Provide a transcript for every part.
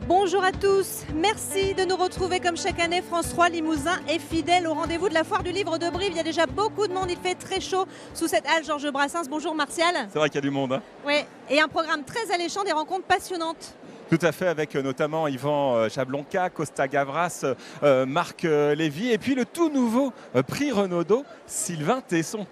Bonjour à tous, merci de nous retrouver comme chaque année. France 3 Limousin est fidèle au rendez-vous de la foire du livre de Brive. Il y a déjà beaucoup de monde, il fait très chaud sous cette halle Georges Brassens. Bonjour Martial. C'est vrai qu'il y a du monde. Oui, et un programme très alléchant, des rencontres passionnantes. Tout à fait, avec notamment Yvan Jablonka, Costa Gavras, Marc Lévy et puis le tout nouveau prix Renaudot, Sylvain Tesson.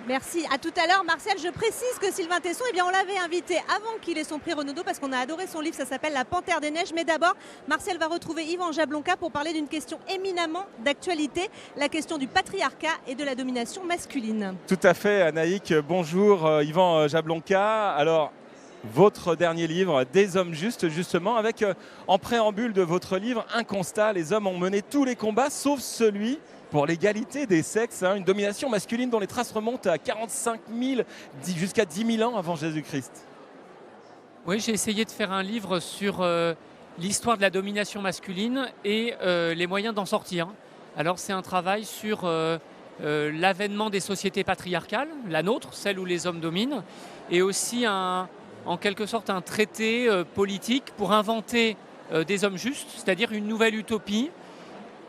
Merci. À tout à l'heure, Martial. Je précise que Sylvain Tesson, on l'avait invité avant qu'il ait son prix Renaudot parce qu'on a adoré son livre, ça s'appelle La Panthère des Neiges. Mais d'abord, Martial va retrouver Yvan Jablonka pour parler d'une question éminemment d'actualité, la question du patriarcat et de la domination masculine. Tout à fait, Anaïk. Bonjour, Yvan Jablonka. Alors, votre dernier livre, Des hommes justes, justement, avec en préambule de votre livre, un constat, les hommes ont mené tous les combats, sauf celui pour l'égalité des sexes, une domination masculine dont les traces remontent à 45 000 jusqu'à 10 000 ans avant Jésus-Christ. Oui, j'ai essayé de faire un livre sur l'histoire de la domination masculine et les moyens d'en sortir. Alors c'est un travail sur l'avènement des sociétés patriarcales, la nôtre, celle où les hommes dominent, et aussi en quelque sorte un traité politique pour inventer des hommes justes, c'est-à-dire une nouvelle utopie,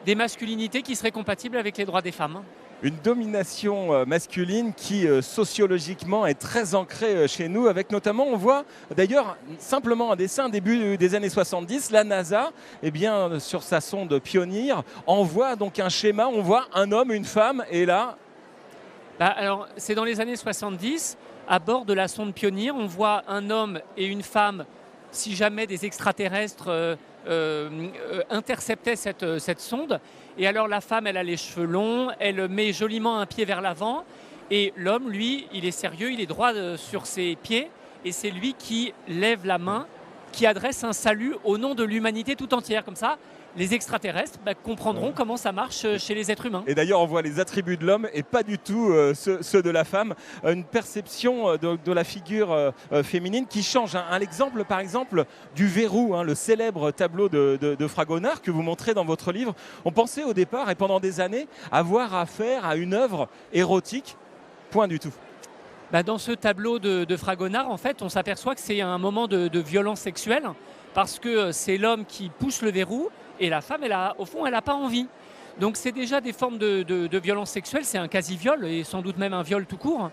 des masculinités qui seraient compatibles avec les droits des femmes. Une domination masculine qui sociologiquement est très ancrée chez nous, avec notamment, on voit d'ailleurs simplement un dessin début des années 70, la NASA, sur sa sonde Pioneer, envoie donc un schéma, on voit un homme, une femme, et là... Alors, c'est dans les années 70, à bord de la sonde Pioneer, on voit un homme et une femme, si jamais des extraterrestres interceptait cette sonde. Et alors la femme, elle a les cheveux longs, elle met joliment un pied vers l'avant. Et l'homme, lui, il est sérieux, il est droit sur ses pieds. Et c'est lui qui lève la main, qui adresse un salut au nom de l'humanité tout entière. Comme ça, les extraterrestres comprendront comment ça marche chez les êtres humains. Et d'ailleurs, on voit les attributs de l'homme et pas du tout ceux de la femme. Une perception de la figure féminine qui change. L'exemple, par exemple, du verrou, le célèbre tableau de Fragonard que vous montrez dans votre livre. On pensait au départ et pendant des années avoir affaire à une œuvre érotique. Point du tout. Dans ce tableau de Fragonard, en fait, on s'aperçoit que c'est un moment de violence sexuelle parce que c'est l'homme qui pousse le verrou. Et la femme, au fond, elle n'a pas envie. Donc c'est déjà des formes de violence sexuelle, c'est un quasi-viol et sans doute même un viol tout court.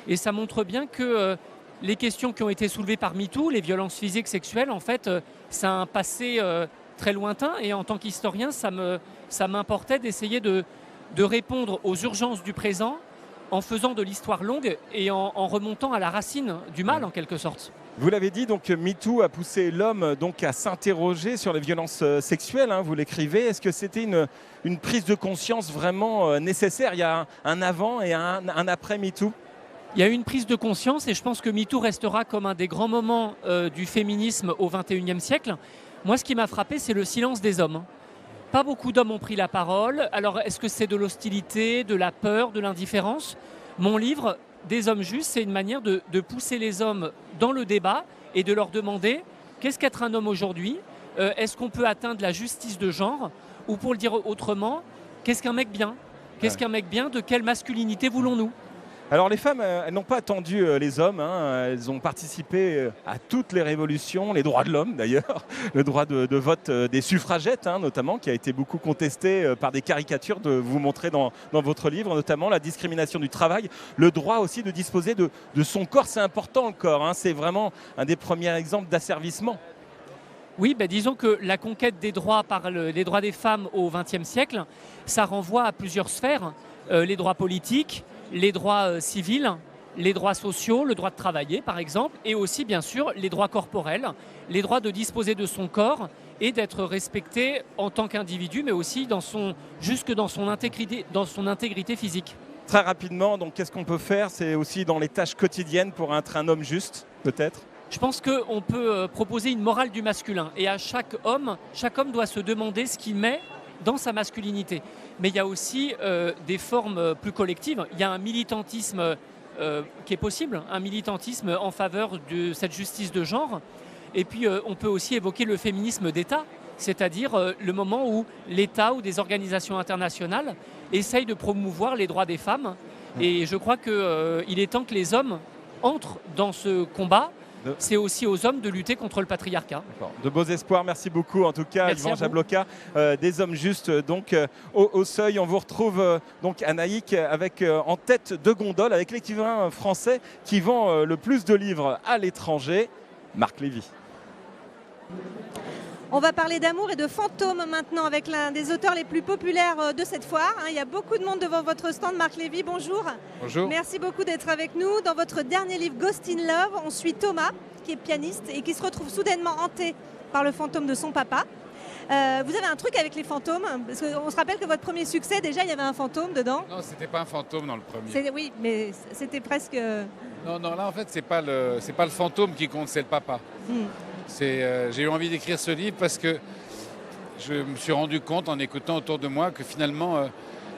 Et ça montre bien que les questions qui ont été soulevées par MeToo, les violences physiques, sexuelles, en fait, ça a un passé très lointain. Et en tant qu'historien, ça m'importait d'essayer de répondre aux urgences du présent en faisant de l'histoire longue et en remontant à la racine du mal, en quelque sorte. Vous l'avez dit, donc MeToo a poussé l'homme à s'interroger sur les violences sexuelles, vous l'écrivez. Est-ce que c'était une prise de conscience vraiment nécessaire? Il y a un avant et un après MeToo. Il y a eu une prise de conscience et je pense que MeToo restera comme un des grands moments du féminisme au XXIe siècle. Moi, ce qui m'a frappé, c'est le silence des hommes. Pas beaucoup d'hommes ont pris la parole. Alors, est-ce que c'est de l'hostilité, de la peur, de l'indifférence? Mon livre, Des hommes justes, c'est une manière de pousser les hommes dans le débat et de leur demander qu'est-ce qu'être un homme aujourd'hui? Est-ce qu'on peut atteindre la justice de genre? Ou pour le dire autrement, qu'est-ce qu'un mec bien? Qu'est-ce qu'un mec bien? De quelle masculinité voulons-nous? Alors les femmes, elles n'ont pas attendu les hommes, elles ont participé à toutes les révolutions, les droits de l'homme d'ailleurs, le droit de vote des suffragettes notamment, qui a été beaucoup contesté par des caricatures de vous montrer dans votre livre, notamment la discrimination du travail, le droit aussi de disposer de son corps, c'est important le corps, c'est vraiment un des premiers exemples d'asservissement. Oui, disons que la conquête des droits par les droits des femmes au XXe siècle, ça renvoie à plusieurs sphères, les droits politiques, les droits civils, les droits sociaux, le droit de travailler par exemple, et aussi bien sûr les droits corporels, les droits de disposer de son corps et d'être respecté en tant qu'individu, mais aussi jusque dans son intégrité physique. Très rapidement, donc qu'est-ce qu'on peut faire? C'est aussi dans les tâches quotidiennes pour être un homme juste, peut-être? Je pense qu'on peut proposer une morale du masculin et à chaque homme doit se demander ce qu'il met dans sa masculinité. Mais il y a aussi des formes plus collectives. Il y a un militantisme qui est possible, un militantisme en faveur de cette justice de genre. Et puis on peut aussi évoquer le féminisme d'État, c'est-à-dire le moment où l'État ou des organisations internationales essayent de promouvoir les droits des femmes. Et je crois qu'il est temps que les hommes entrent dans ce combat c'est aussi aux hommes de lutter contre le patriarcat. De beaux espoirs, merci beaucoup en tout cas, Merci Yvan Jablonka, des hommes justes donc au seuil. On vous retrouve donc à Naïc avec en tête de gondole avec l'écrivain français qui vend le plus de livres à l'étranger, Marc Lévy. On va parler d'amour et de fantômes maintenant avec l'un des auteurs les plus populaires de cette foire. Il y a beaucoup de monde devant votre stand, Marc Lévy, bonjour. Bonjour. Merci beaucoup d'être avec nous. Dans votre dernier livre, Ghost in Love, on suit Thomas, qui est pianiste et qui se retrouve soudainement hanté par le fantôme de son papa. Vous avez un truc avec les fantômes, parce qu'on se rappelle que votre premier succès, déjà, il y avait un fantôme dedans. Non, c'était pas un fantôme dans le premier. Oui, mais c'était presque... Non, là en fait, c'est pas le fantôme qui compte, c'est le papa. J'ai eu envie d'écrire ce livre parce que je me suis rendu compte en écoutant autour de moi que finalement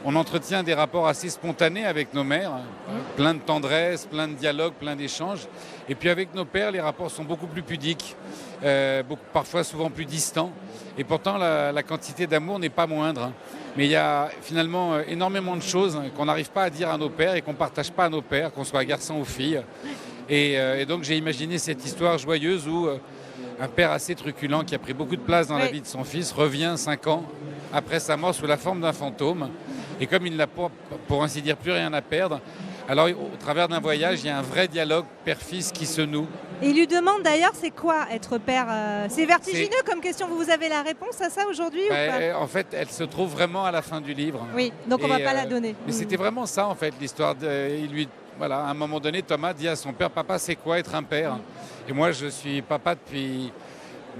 on entretient des rapports assez spontanés avec nos mères, plein de tendresse, plein de dialogues, plein d'échanges. Et puis avec nos pères, les rapports sont beaucoup plus pudiques, parfois souvent plus distants. Et pourtant, la quantité d'amour n'est pas moindre. Mais il y a finalement énormément de choses qu'on n'arrive pas à dire à nos pères et qu'on ne partage pas à nos pères, qu'on soit garçon ou fille. Et donc j'ai imaginé cette histoire joyeuse où un père assez truculent qui a pris beaucoup de place dans la vie de son fils revient 5 ans après sa mort sous la forme d'un fantôme. Et comme il n'a pas, pour ainsi dire, plus rien à perdre, alors au travers d'un voyage, il y a un vrai dialogue père-fils qui se noue. Et il lui demande d'ailleurs, c'est quoi être père? C'est vertigineux comme question. Vous avez la réponse à ça aujourd'hui ou pas? En fait, elle se trouve vraiment à la fin du livre. Oui, donc on ne va pas la donner. Mais c'était vraiment ça, en fait, l'histoire. Voilà, à un moment donné, Thomas dit à son père, papa, c'est quoi être un père? Et moi, je suis papa depuis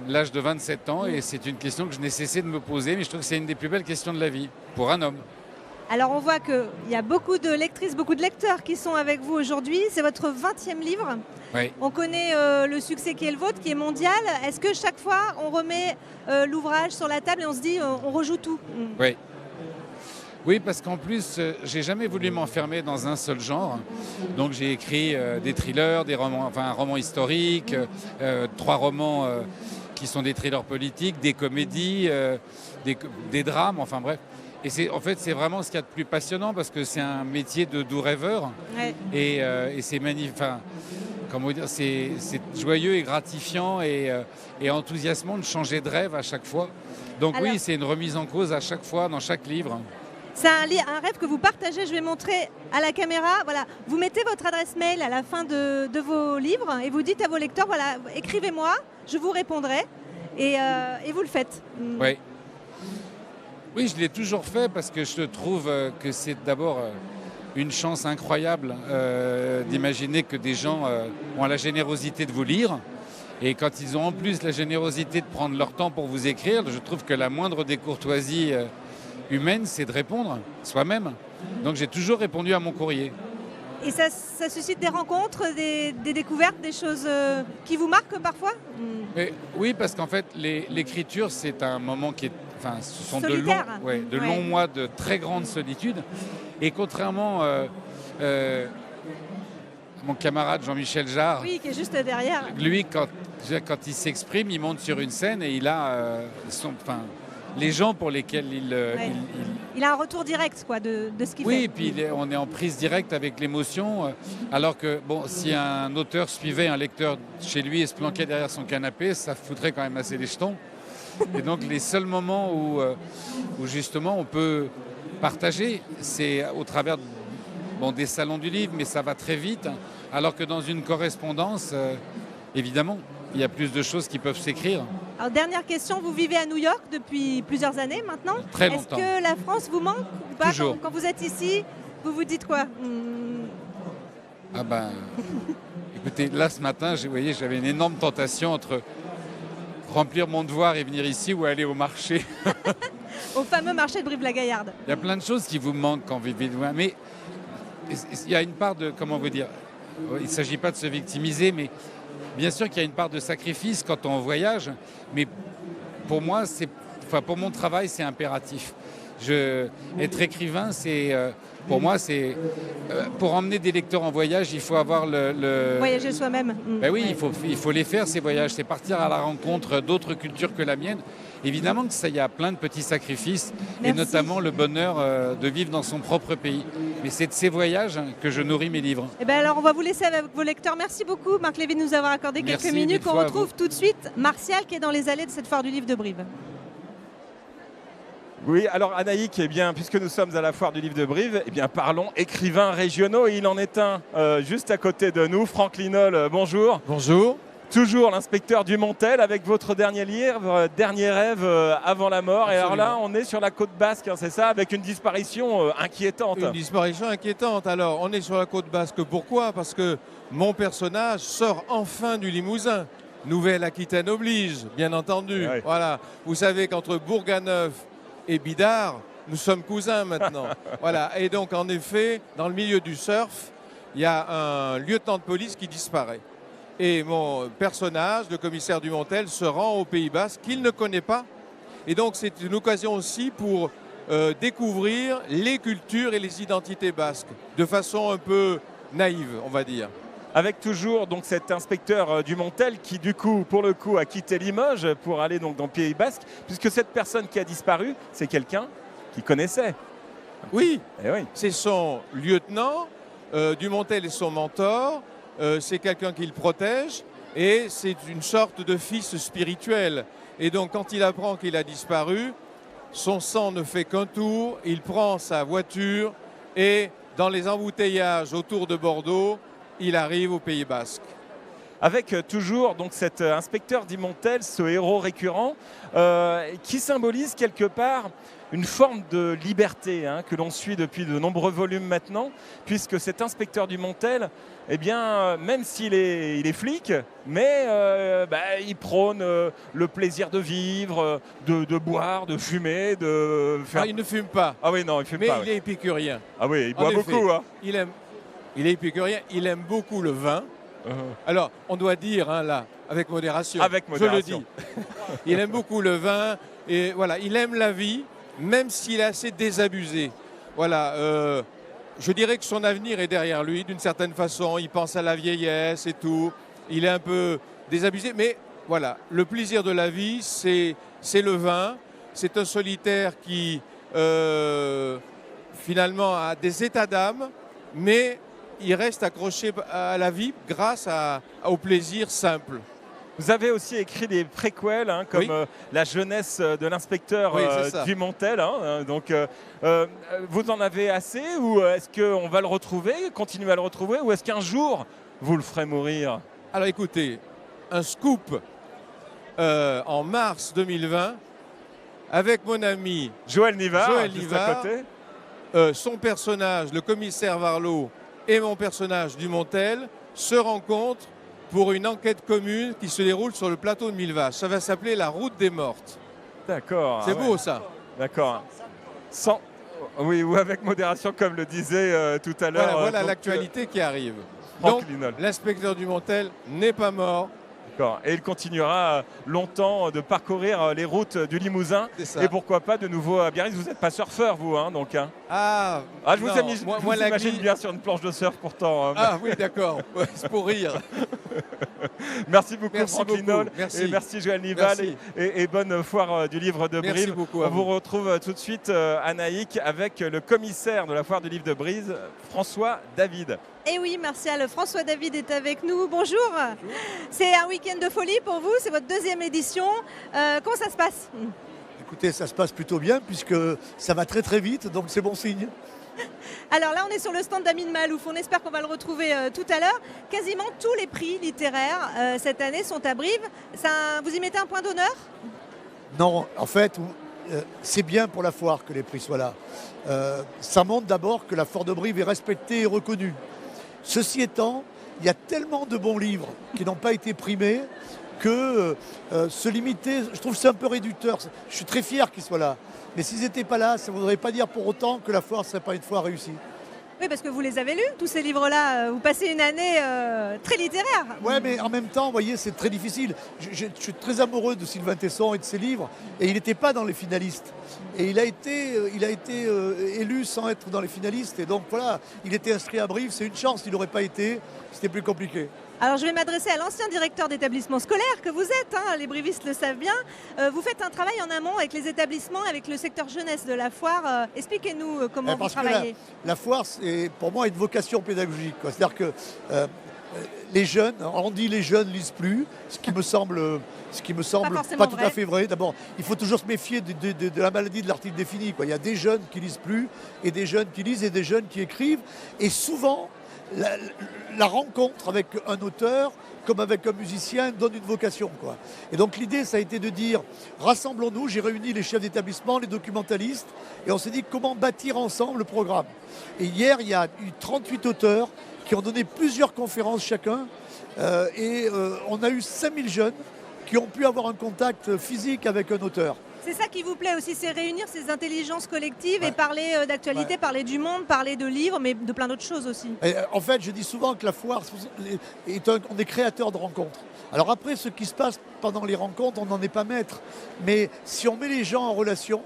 l'âge de 27 ans et c'est une question que je n'ai cessé de me poser, mais je trouve que c'est une des plus belles questions de la vie pour un homme. Alors on voit qu'il y a beaucoup de lectrices, beaucoup de lecteurs qui sont avec vous aujourd'hui. C'est votre 20e livre. Oui. On connaît le succès qui est le vôtre, qui est mondial. Est-ce que chaque fois on remet l'ouvrage sur la table et on se dit on rejoue tout? Oui. Oui, parce qu'en plus, j'ai jamais voulu m'enfermer dans un seul genre. Donc j'ai écrit des thrillers, des romans, enfin un roman historique, 3 romans qui sont des thrillers politiques, des comédies, des drames, enfin bref. Et c'est vraiment ce qu'il y a de plus passionnant parce que c'est un métier de doux rêveur. Ouais. Et c'est magnifique. Enfin, comment dire, c'est joyeux et gratifiant et enthousiasmant de changer de rêve à chaque fois. Donc alors, oui, c'est une remise en cause à chaque fois dans chaque livre. C'est un rêve que vous partagez, je vais montrer à la caméra. Voilà. Vous mettez votre adresse mail à la fin de vos livres et vous dites à vos lecteurs, voilà, écrivez-moi, je vous répondrai et vous le faites. Oui. Oui, je l'ai toujours fait parce que je trouve que c'est d'abord une chance incroyable d'imaginer que des gens ont la générosité de vous lire. Et quand ils ont en plus la générosité de prendre leur temps pour vous écrire, je trouve que la moindre des courtoisies humaine, c'est de répondre soi-même. Donc j'ai toujours répondu à mon courrier. Et ça suscite des rencontres, des découvertes, des choses qui vous marquent parfois? Oui, parce qu'en fait, l'écriture, c'est un moment qui est... Enfin, ce sont de longs mois de très grande solitude. Et contrairement à mon camarade Jean-Michel Jarre... Oui, qui est juste derrière. Lui, quand il s'exprime, il monte sur une scène et il a les gens pour lesquels il a un retour direct quoi, de ce qu'il fait. Oui, et puis on est en prise directe avec l'émotion, alors que si un auteur suivait un lecteur chez lui et se planquait derrière son canapé, ça foutrait quand même assez les jetons. Et donc les seuls moments où justement on peut partager, c'est au travers des salons du livre, mais ça va très vite, alors que dans une correspondance, évidemment, il y a plus de choses qui peuvent s'écrire. Alors, dernière question, vous vivez à New York depuis plusieurs années maintenant. Très longtemps. Est-ce que la France vous manque ou pas? Toujours. Quand vous êtes ici, vous vous dites quoi? Ah ben, écoutez, là ce matin, j'avais une énorme tentation entre remplir mon devoir et venir ici ou aller au marché. Au fameux marché de Brive-la-Gaillarde. Il y a plein de choses qui vous manquent quand vous vivez loin, mais il y a une part de, comment vous dire, il ne s'agit pas de se victimiser, mais bien sûr qu'il y a une part de sacrifice quand on voyage, mais pour moi, pour mon travail, c'est impératif. Être écrivain, pour moi, pour emmener des lecteurs en voyage, il faut avoir voyager soi-même. Ben oui, il faut les faire, ces voyages. C'est partir à la rencontre d'autres cultures que la mienne. Évidemment que ça, il y a plein de petits sacrifices, et notamment le bonheur de vivre dans son propre pays. Mais c'est de ces voyages que je nourris mes livres. Eh bien alors on va vous laisser avec vos lecteurs. Merci beaucoup Marc Lévy de nous avoir accordé quelques Merci minutes. mille On fois à retrouve vous. tout de suite Martial qui est dans les allées de cette foire du livre de Brive. Oui, alors Anaïk, eh bien, puisque nous sommes à la foire du livre de Brive, eh bien, parlons écrivains régionaux. Et il en est un juste à côté de nous. Franck Linol, bonjour. Bonjour. Toujours l'inspecteur Dumontel avec votre dernier livre, Dernier rêve avant la mort. Absolument. Et alors là, on est sur la côte basque, hein, c'est ça, avec une disparition inquiétante. Une disparition inquiétante. Alors, on est sur la côte basque. Pourquoi? Parce que mon personnage sort enfin du Limousin. Nouvelle-Aquitaine oblige, bien entendu. Ouais. Voilà. Vous savez qu'entre Bourganeuf et Bidart, nous sommes cousins maintenant. Voilà. Et donc, en effet, dans le milieu du surf, il y a un lieutenant de police qui disparaît. Et mon personnage, le commissaire Dumontel, se rend au Pays Basque qu'il ne connaît pas. Et donc c'est une occasion aussi pour découvrir les cultures et les identités basques, de façon un peu naïve, on va dire. Avec toujours donc cet inspecteur Dumontel qui du coup, pour le coup, a quitté Limoges pour aller donc dans le Pays Basque, puisque cette personne qui a disparu, c'est quelqu'un qui connaissait. Oui, Eh oui. c'est son lieutenant, Dumontel est son mentor, c'est quelqu'un qui le protège et c'est une sorte de fils spirituel. Et donc quand il apprend qu'il a disparu, son sang ne fait qu'un tour, il prend sa voiture et dans les embouteillages autour de Bordeaux, il arrive au Pays Basque. Avec toujours donc cet inspecteur Dumontel, ce héros récurrent, qui symbolise quelque part une forme de liberté que l'on suit depuis de nombreux volumes maintenant, puisque cet inspecteur Dumontel, eh bien, même s'il est flic, mais il prône le plaisir de vivre, de boire, de fumer, de faire... Ah, il ne fume pas, Ah oui, non, il fume mais pas. il est épicurien. Ah oui, il En boit effet. beaucoup. Hein. Il est épicurien, il aime beaucoup le vin. Alors, on doit dire, là, avec modération, Avec modération. je le dis. Il aime beaucoup le vin et voilà, il aime la vie, même s'il est assez désabusé. Voilà, je dirais que son avenir est derrière lui, d'une certaine façon. Il pense à la vieillesse et tout. Il est un peu désabusé, mais voilà, le plaisir de la vie, c'est le vin. C'est un solitaire qui, finalement, a des états d'âme, mais il reste accroché à la vie grâce au plaisir simple. Vous avez aussi écrit des préquels, comme Oui. La jeunesse de l'inspecteur Oui, c'est ça. Dumontel. Donc, vous en avez assez ou est-ce qu'on va le retrouver, continuer à le retrouver, ou est-ce qu'un jour, vous le ferez mourir? Alors écoutez, un scoop en mars 2020 avec mon ami Joël Nivard, Joël juste Nivard. à côté. son personnage, le commissaire Varlot, et mon personnage Dumontel se rencontrent pour une enquête commune qui se déroule sur le plateau de Millevaches. Ça va s'appeler la route des mortes. D'accord. C'est ah beau ouais. ça. D'accord. Sans... Oui, ou avec modération, comme le disait tout à l'heure. Voilà donc, l'actualité qui arrive. Franck Donc Linol. l'inspecteur Dumontel n'est pas mort. D'accord. Et il continuera longtemps de parcourir les routes du Limousin. C'est ça. Et pourquoi pas de nouveau à Biarritz. Vous n'êtes pas surfeur, vous, donc. Ah, Ah, je vous, non, je moi, vous la imagine grille- bien sur une planche de surf pourtant. Ah oui, d'accord. Ouais, c'est pour rire. Merci beaucoup Merci Franck beaucoup. Linol. Merci. Et merci Joël Nival. Merci. Et bonne foire du livre de Merci Brive. beaucoup à On vous retrouve tout de suite Anaïk avec le commissaire de la foire du livre de Brive, François David. Et oui, Martial, François David est avec nous. Bonjour. C'est un week-end de folie pour vous, c'est votre deuxième édition. Comment ça se passe? Écoutez, ça se passe plutôt bien puisque ça va très très vite, donc c'est bon signe. Alors là, on est sur le stand d'Amin Malouf. On espère qu'on va le retrouver tout à l'heure. Quasiment tous les prix littéraires cette année sont à Brive. Vous y mettez un point d'honneur? Non, en fait, c'est bien pour la foire que les prix soient là. Ça montre d'abord que la foire de Brive est respectée et reconnue. Ceci étant, il y a tellement de bons livres qui n'ont pas été primés que se limiter, je trouve que c'est un peu réducteur. Je suis très fier qu'ils soient là. Mais s'ils n'étaient pas là, ça ne voudrait pas dire pour autant que la foire ne serait pas une foire réussie. Oui, parce que vous les avez lus, tous ces livres-là. Vous passez une année très littéraire. Ouais, mais en même temps, vous voyez, c'est très difficile. Je suis très amoureux de Sylvain Tesson et de ses livres, et il n'était pas dans les finalistes. Et il a été élu sans être dans les finalistes. Et donc voilà, il était inscrit à Brive, c'est une chance. S'il n'aurait pas été, c'était plus compliqué. Alors je vais m'adresser à l'ancien directeur d'établissement scolaire que vous êtes, hein, les brivistes le savent bien. Vous faites un travail en amont avec les établissements, avec le secteur jeunesse de la foire. Expliquez-nous comment vous Parce que travaillez. la foire, c'est pour moi une vocation pédagogique. C'est-à-dire que les jeunes, on dit les jeunes lisent plus, ce qui me semble pas tout à fait vrai. D'abord, il faut toujours se méfier de la maladie de l'article défini, quoi. Il y a des jeunes qui lisent plus, et des jeunes qui lisent, et des jeunes qui écrivent. Et souvent, la rencontre avec un auteur, comme avec un musicien, donne une vocation, quoi. Et donc l'idée, ça a été de dire, rassemblons-nous. J'ai réuni les chefs d'établissement, les documentalistes, et on s'est dit comment bâtir ensemble le programme. Et hier, il y a eu 38 auteurs qui ont donné plusieurs conférences chacun, et on a eu 5000 jeunes qui ont pu avoir un contact physique avec un auteur. C'est ça qui vous plaît aussi, c'est réunir ces intelligences collectives et parler d'actualité, parler du monde, parler de livres, mais de plein d'autres choses aussi. Et, en fait, je dis souvent que la foire, on est créateur de rencontres. Alors après, ce qui se passe pendant les rencontres, on n'en est pas maître. Mais si on met les gens en relation,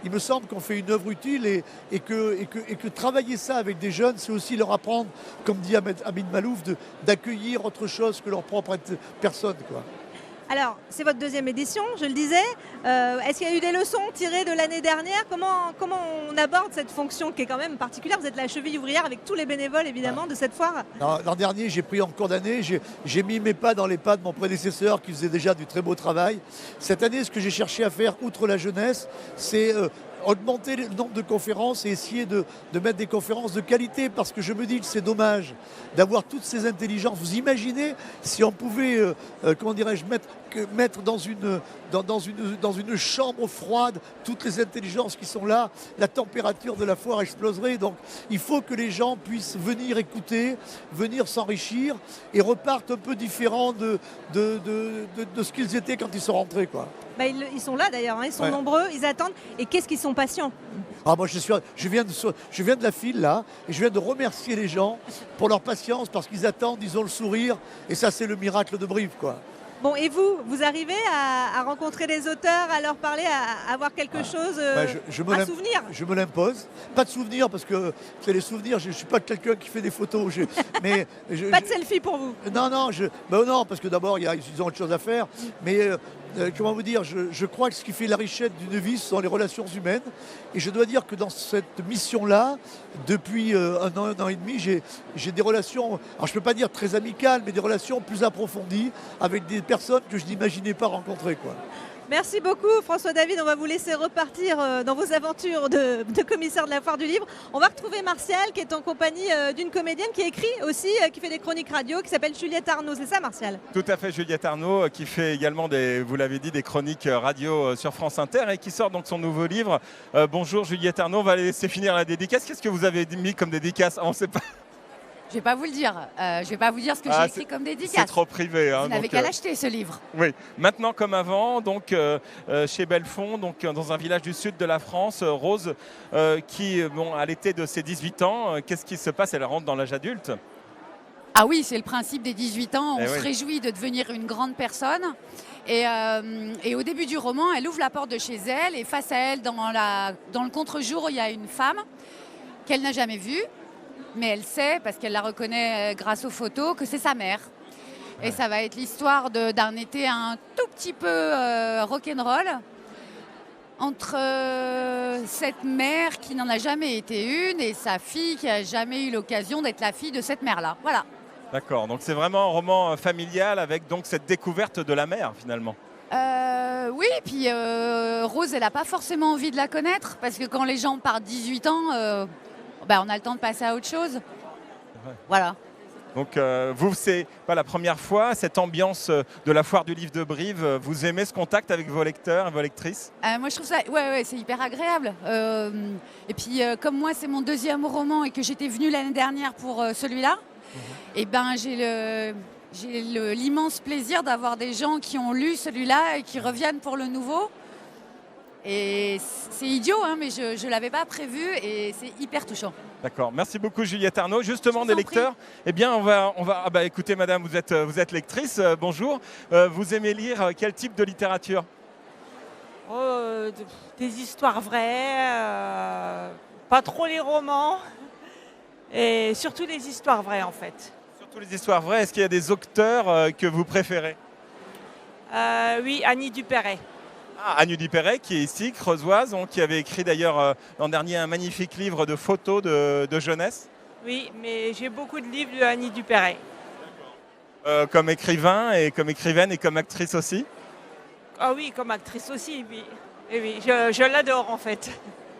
il me semble qu'on fait une œuvre utile et que travailler ça avec des jeunes, c'est aussi leur apprendre, comme dit Amin Malouf, d'accueillir autre chose que leur propre personne, quoi. Alors, c'est votre deuxième édition, je le disais. Est-ce qu'il y a eu des leçons tirées de l'année dernière ? Comment on aborde cette fonction qui est quand même particulière ? Vous êtes la cheville ouvrière avec tous les bénévoles, évidemment, de cette foire. L'an dernier, j'ai pris en cours d'année, j'ai mis mes pas dans les pas de mon prédécesseur qui faisait déjà du très beau travail. Cette année, ce que j'ai cherché à faire, outre la jeunesse, c'est augmenter le nombre de conférences et essayer de mettre des conférences de qualité, parce que je me dis que c'est dommage d'avoir toutes ces intelligences. Vous imaginez si on pouvait, comment dirais-je, mettre dans une chambre froide toutes les intelligences qui sont là, la température de la foire exploserait. Donc il faut que les gens puissent venir écouter, venir s'enrichir et repartent un peu différents de ce qu'ils étaient quand ils sont rentrés, quoi. Bah, ils sont là d'ailleurs, hein, ils sont nombreux, ils attendent. Et qu'est-ce qu'ils sont patients. Ah, moi, je viens de la file là, et je viens de remercier les gens pour leur patience, parce qu'ils attendent, ils ont le sourire, et ça c'est le miracle de Brive, quoi. Bon, et vous arrivez à rencontrer des auteurs, à leur parler, à avoir quelque chose à souvenir? Je me l'impose. Pas de souvenirs, parce que c'est les souvenirs, je ne suis pas quelqu'un qui fait des photos. Pas de selfie pour vous? Non, non, parce que d'abord, ils ont autre chose à faire. Mais comment vous dire, je crois que ce qui fait la richesse d'une vie, ce sont les relations humaines. Et je dois dire que dans cette mission-là, depuis un an et demi, j'ai des relations, alors je ne peux pas dire très amicales, mais des relations plus approfondies avec des personnes que je n'imaginais pas rencontrer, quoi. Merci beaucoup François David, on va vous laisser repartir dans vos aventures de commissaire de la foire du livre. On va retrouver Martial qui est en compagnie d'une comédienne qui écrit aussi, qui fait des chroniques radio, qui s'appelle Juliette Arnaud, c'est ça Martial? Tout à fait, Juliette Arnaud, qui fait également vous l'avez dit, des chroniques radio sur France Inter et qui sort donc son nouveau livre. Bonjour Juliette Arnaud, on va laisser finir la dédicace. Qu'est-ce que vous avez mis comme dédicace? On ne sait pas. Je ne vais pas vous le dire. Je vais pas vous dire ce que j'ai écrit comme dédicace. C'est trop privé. Vous n'avez qu'à l'acheter, ce livre. Oui. Maintenant comme avant, donc chez Belfond, donc dans un village du sud de la France, Rose, qui, à l'été de ses 18 ans, qu'est-ce qui se passe? Elle rentre dans l'âge adulte. Ah oui, c'est le principe des 18 ans. On se réjouit de devenir une grande personne. Et au début du roman, elle ouvre la porte de chez elle et face à elle, dans le contre-jour, il y a une femme qu'elle n'a jamais vue. Mais elle sait, parce qu'elle la reconnaît grâce aux photos, que c'est sa mère. Et ça va être l'histoire d'un été un tout petit peu rock'n'roll entre cette mère qui n'en a jamais été une et sa fille qui n'a jamais eu l'occasion d'être la fille de cette mère-là. Voilà. D'accord, donc c'est vraiment un roman familial avec donc cette découverte de la mère finalement. Oui, puis Rose, elle n'a pas forcément envie de la connaître, parce que quand les gens partent 18 ans... on a le temps de passer à autre chose. Voilà. Donc vous, c'est pas la première fois, cette ambiance de la foire du livre de Brive, vous aimez ce contact avec vos lecteurs et vos lectrices? Moi je trouve ça, c'est hyper agréable. Et puis comme moi c'est mon deuxième roman et que j'étais venue l'année dernière pour celui-là, et j'ai l'immense plaisir d'avoir des gens qui ont lu celui-là et qui reviennent pour le nouveau. Et c'est idiot, mais je ne l'avais pas prévu et c'est hyper touchant. D'accord, merci beaucoup Juliette Arnaud. Justement, des lecteurs, eh bien on va écoutez madame, vous êtes lectrice, bonjour. Vous aimez lire quel type de littérature? Des histoires vraies, pas trop les romans, et surtout des histoires vraies en fait. Toutes les histoires vraies, est-ce qu'il y a des auteurs que vous préférez? Oui, Annie Dupéret. Annie Dupéret, qui est ici, creusoise, qui avait écrit d'ailleurs l'an dernier un magnifique livre de photos de jeunesse. Oui, mais j'ai beaucoup de livres de Annie Dupéret. Comme écrivain et comme écrivaine et comme actrice aussi? Ah oui, comme actrice aussi, oui. Et oui, je l'adore en fait.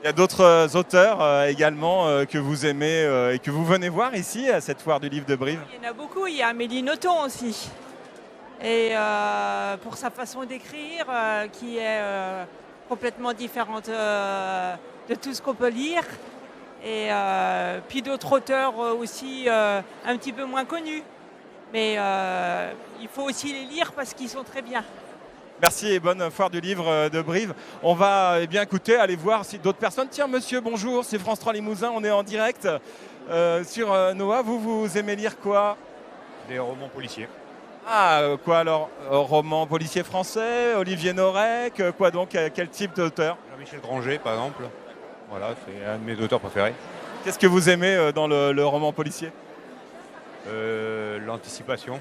Il y a d'autres auteurs également que vous aimez et que vous venez voir ici à cette foire du livre de Brive? Il y en a beaucoup, il y a Amélie Nothomb aussi. Et pour sa façon d'écrire, qui est complètement différente de tout ce qu'on peut lire. Et puis d'autres auteurs aussi un petit peu moins connus. Mais il faut aussi les lire parce qu'ils sont très bien. Merci et bonne foire du livre de Brive. On va bien écouter, aller voir si d'autres personnes. Tiens monsieur, bonjour, c'est France 3 Limousin, on est en direct sur Noah. Vous aimez lire quoi? Des romans policiers. Quoi alors? Roman policier français, Olivier Norek, quoi donc? Quel type d'auteur? Jean-Michel Granger par exemple. Voilà, c'est un de mes auteurs préférés. Qu'est-ce que vous aimez dans le roman policier? L'anticipation,